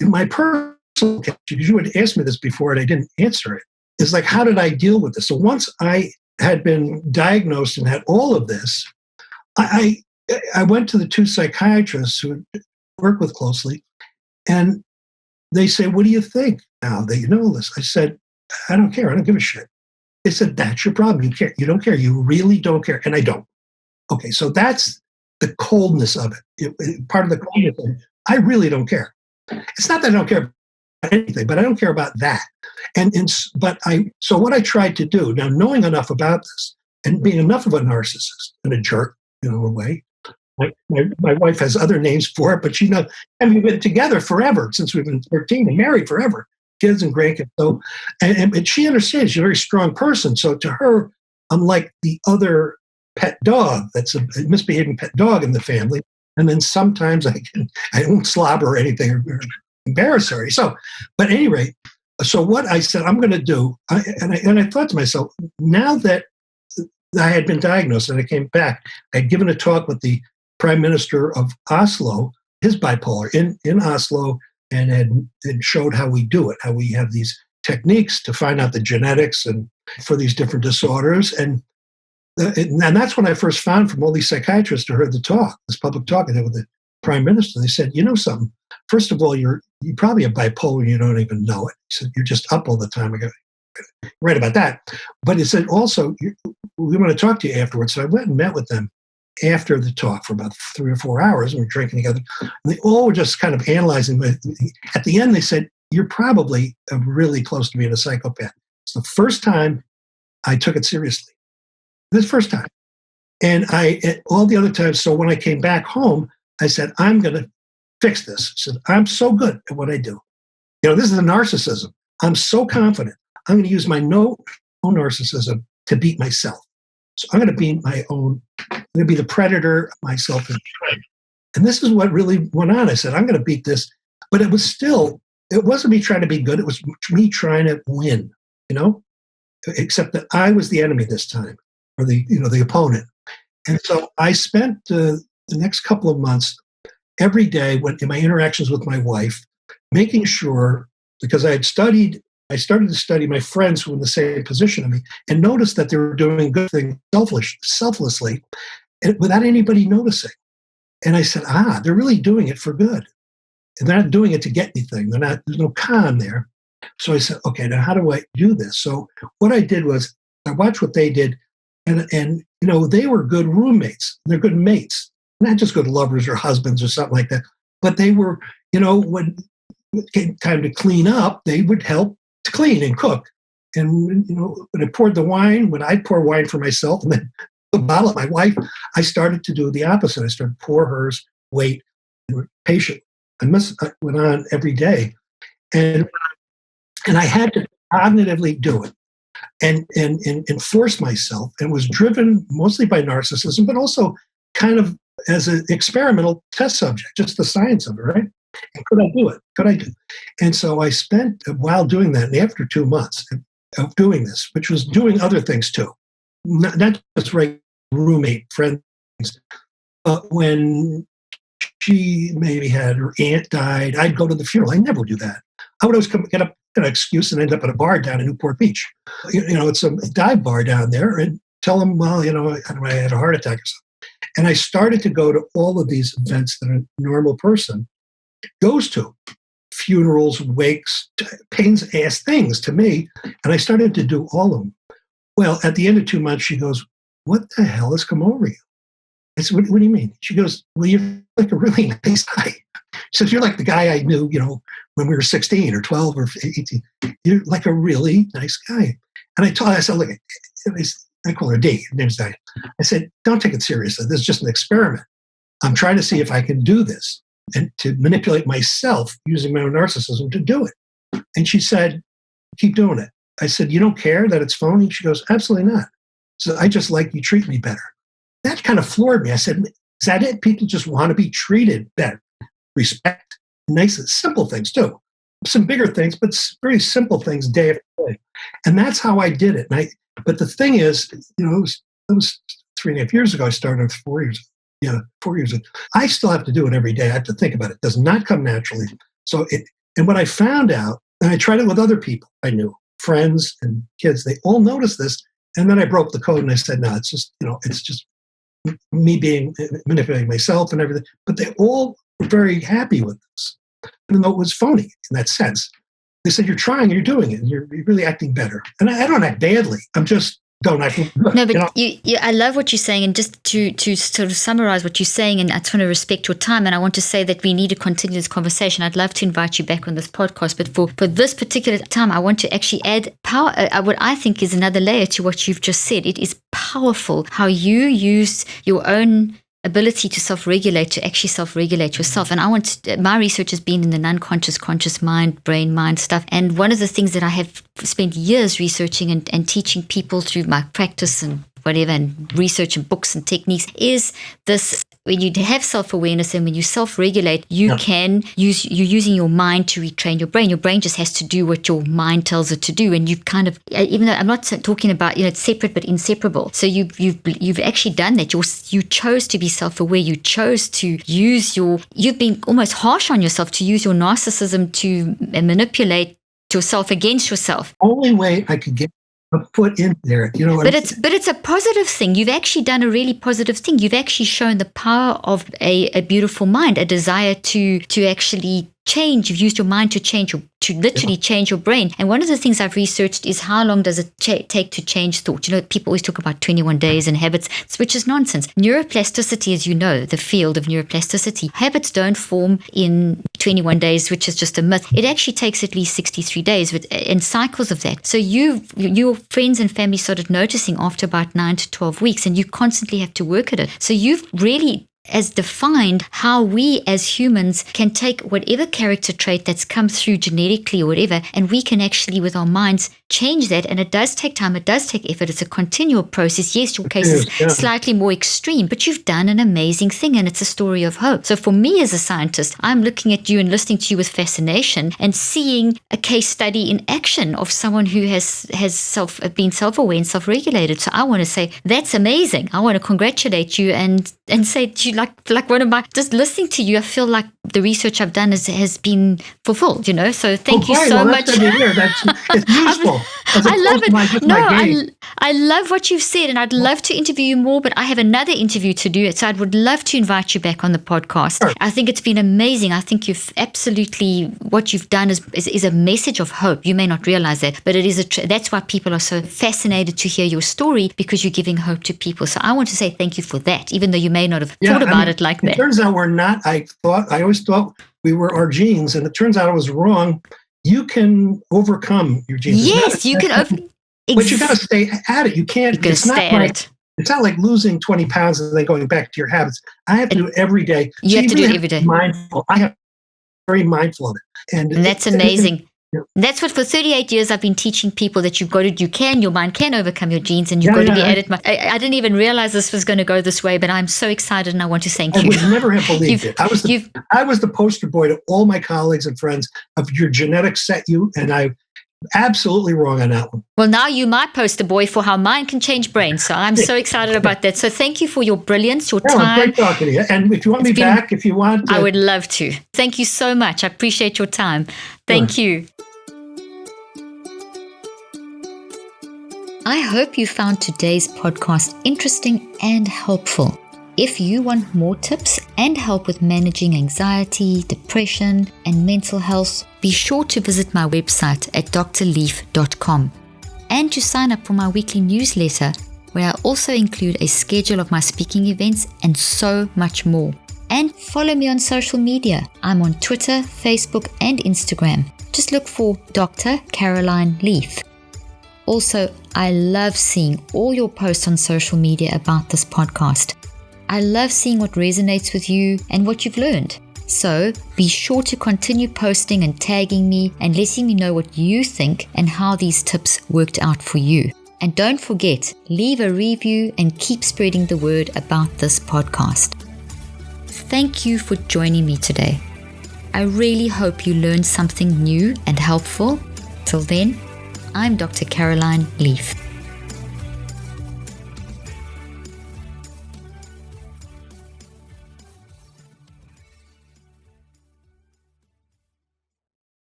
in my personal case, because you had asked me this before and I didn't answer it, is like, how did I deal with this? So once I had been diagnosed and had all of this, I went to the two psychiatrists who I work with closely, and they say, what do you think now that you know this? I said, I don't care. I don't give a shit. They said, that's your problem. You care. You don't care. You really don't care. And I don't. Okay, so that's the coldness of it. Part of the coldness of it. I really don't care. It's not that I don't care about anything, but I don't care about that. So what I tried to do, now knowing enough about this and being enough of a narcissist and a jerk, in a way, my wife has other names for it, but and we've been together forever since we've been 13 and married forever, kids and grandkids. So, and she understands. She's a very strong person. So to her, I'm like the other pet dog that's a misbehaving pet dog in the family. And then sometimes I won't slobber or anything or embarrass her. So, but at any rate, so what I said I'm going to do, and I thought to myself, now that I had been diagnosed and I came back, I'd given a talk with the Prime Minister of Oslo, his bipolar in Oslo, and had showed how we do it, how we have these techniques to find out the genetics and for these different disorders. And that's when I first found from all these psychiatrists who heard the talk, this public talk I did with the Prime Minister. They said, you know something, first of all, you probably have bipolar and you don't even know it. He said, you're just up all the time. I go, right about that. But he said, also, we want to talk to you afterwards. So I went and met with them after the talk for about 3 or 4 hours, and we were drinking together. And they all were just kind of analyzing. At the end, they said, you're probably really close to being a psychopath. It's the first time I took it seriously. This first time. And all the other times, so when I came back home, I said, I'm going to fix this. I said, I'm so good at what I do. This is a narcissism. I'm so confident. I'm going to use my own narcissism to beat myself. So I'm going to be I'm going to be the predator myself. And this is what really went on. I said, I'm going to beat this. But it wasn't me trying to be good. It was me trying to win, except that I was the enemy this time, or the opponent. And so I spent the next couple of months every day in my interactions with my wife, making sure, because I started to study my friends who were in the same position as me and noticed that they were doing good things selflessly and without anybody noticing. And I said, they're really doing it for good. And they're not doing it to get anything. There's no con there. So I said, okay, now how do I do this? So what I did was I watched what they did, and they were good roommates. They're good mates, not just good lovers or husbands or something like that. But they were, when it came time to clean up, they would help to clean and cook. And when I poured the wine, when I'd pour wine for myself and then the bottle at my wife, I started to do the opposite. I started to pour hers, wait, and were patient. I went on every day, and I had to cognitively do it and force myself, and was driven mostly by narcissism, but also kind of as an experimental test subject, just the science of it, right? And could I do it? Could I do it? And so I spent a while doing that, and after 2 months of doing this, which was doing other things too, not just roommate friends, when she maybe had her aunt died, I'd go to the funeral. I never do that. I would always get up an excuse and end up at a bar down in Newport Beach. It's a dive bar down there, and tell them, well, I had a heart attack or something. And I started to go to all of these events that a normal person goes to, funerals, wakes, pains-ass things to me. And I started to do all of them. Well, at the end of 2 months, she goes, what the hell has come over you? I said, what do you mean? She goes, well, you're like a really nice guy. She says, you're like the guy I knew, when we were 16 or 12 or 18. You're like a really nice guy. And I said, look, I call her D. Her name's Diane. I said, don't take it seriously. This is just an experiment. I'm trying to see if I can do this and to manipulate myself using my own narcissism to do it. And she said, keep doing it. I said, you don't care that it's phony? She goes, absolutely not. So I just like you treat me better. That kind of floored me. I said, is that it? People just want to be treated better. Respect, nice, simple things too. Some bigger things, but very simple things day after day. And that's how I did it. But the thing is, it was 3.5 years ago. I started 4 years. 4 years ago. I still have to do it every day. I have to think about it. It does not come naturally. And what I found out, and I tried it with other people I knew, friends and kids, they all noticed this. And then I broke the code and I said, no, it's just me manipulating myself and everything. But they all were very happy with this, even though it was phony in that sense. They said, you're trying, you're doing it, and you're really acting better. And I don't act badly. I'm just don't act good. No, but I love what you're saying. And just to sort of summarize what you're saying, and I just want to respect your time, and I want to say that we need to continue this conversation. I'd love to invite you back on this podcast. But for this particular time, I want to actually add power, what I think is another layer to what you've just said. It is powerful how you use your own ability to self-regulate, to actually self-regulate yourself. And my research has been in the non-conscious, conscious mind, brain, mind stuff. And one of the things that I have spent years researching and teaching people through my practice and whatever, and research and books and techniques, is this: when you have self-awareness and when you self-regulate, you're using your mind to retrain your brain. Your brain just has to do what your mind tells it to do. And you kind of, even though I'm not talking about, it's separate but inseparable. So you've actually done that. You chose to be self-aware. You chose to use you've been almost harsh on yourself to use your narcissism to manipulate yourself against yourself. Only way I could get a foot in there, But it's a positive thing. You've actually done a really positive thing. You've actually shown the power of a beautiful mind, a desire to actually change. You've used your mind to change, to literally change your brain. And one of the things I've researched is how long does it take to change thought? People always talk about 21 days and habits, which is nonsense. Neuroplasticity, as you know, the field of neuroplasticity, habits don't form in 21 days, which is just a myth. It actually takes at least 63 days in cycles of that. So your friends and family started noticing after about 9 to 12 weeks, and you constantly have to work at it. So you've really as defined how we as humans can take whatever character trait that's come through genetically or whatever, and we can actually with our minds change that. And it does take time, it does take effort, it's a continual process. Yes, your case is slightly more extreme, but you've done an amazing thing, and it's a story of hope. So for me as a scientist, I'm looking at you and listening to you with fascination and seeing a case study in action of someone who has been self-aware and self-regulated. So I want to say that's amazing. I want to congratulate you and say to you, like one of my, just listening to you, I feel like the research I've done has been fulfilled, So thank you so much. That's it's useful. I love it. I love what you've said, and I'd love to interview you more, but I have another interview to do. So I would love to invite you back on the podcast. Sure. I think it's been amazing. I think you've absolutely, what you've done is a message of hope. You may not realize that, but it is that's why people are so fascinated to hear your story, because you're giving hope to people. So I want to say thank you for that, even though you may not have thought about it like that. It turns out we're not. I always thought we were our genes, and it turns out I was wrong. You can overcome your genes. Yes, you can overcome. But you got to stay at it. You can't. It's not like losing 20 pounds and then going back to your habits. I have to do it every day. You have to do it every day. Mindful. I have very mindful of it, and that's amazing. That's what for 38 years I've been teaching people, that your mind can overcome your genes, and you've got to be at it. I didn't even realize this was going to go this way, but I'm so excited, and I want to thank you. I would never have believed it. I was the poster boy to all my colleagues and friends of your genetics set you, and I'm absolutely wrong on that one. Well, now you're my poster boy for how mind can change brains, so I'm so excited about that. So thank you for your brilliance, your time. Great talking to you. And if you want me back, if you want. I would love to. Thank you so much. I appreciate your time. Thank you. I hope you found today's podcast interesting and helpful. If you want more tips and help with managing anxiety, depression, and mental health, be sure to visit my website at drleaf.com and to sign up for my weekly newsletter, where I also include a schedule of my speaking events and so much more. And follow me on social media. I'm on Twitter, Facebook, and Instagram. Just look for Dr. Caroline Leaf. Also, I love seeing all your posts on social media about this podcast. I love seeing what resonates with you and what you've learned. So be sure to continue posting and tagging me and letting me know what you think and how these tips worked out for you. And don't forget, leave a review and keep spreading the word about this podcast. Thank you for joining me today. I really hope you learned something new and helpful. Till then, I'm Dr. Caroline Leaf.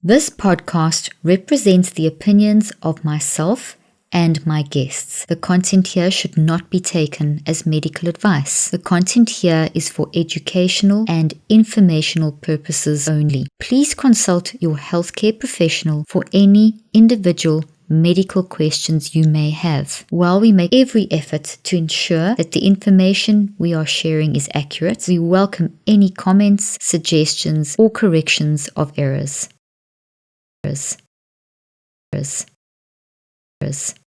This podcast represents the opinions of myself and my guests. The content here should not be taken as medical advice. The content here is for educational and informational purposes only. Please consult your healthcare professional for any individual medical questions you may have. While we make every effort to ensure that the information we are sharing is accurate, we welcome any comments, suggestions, or corrections of errors.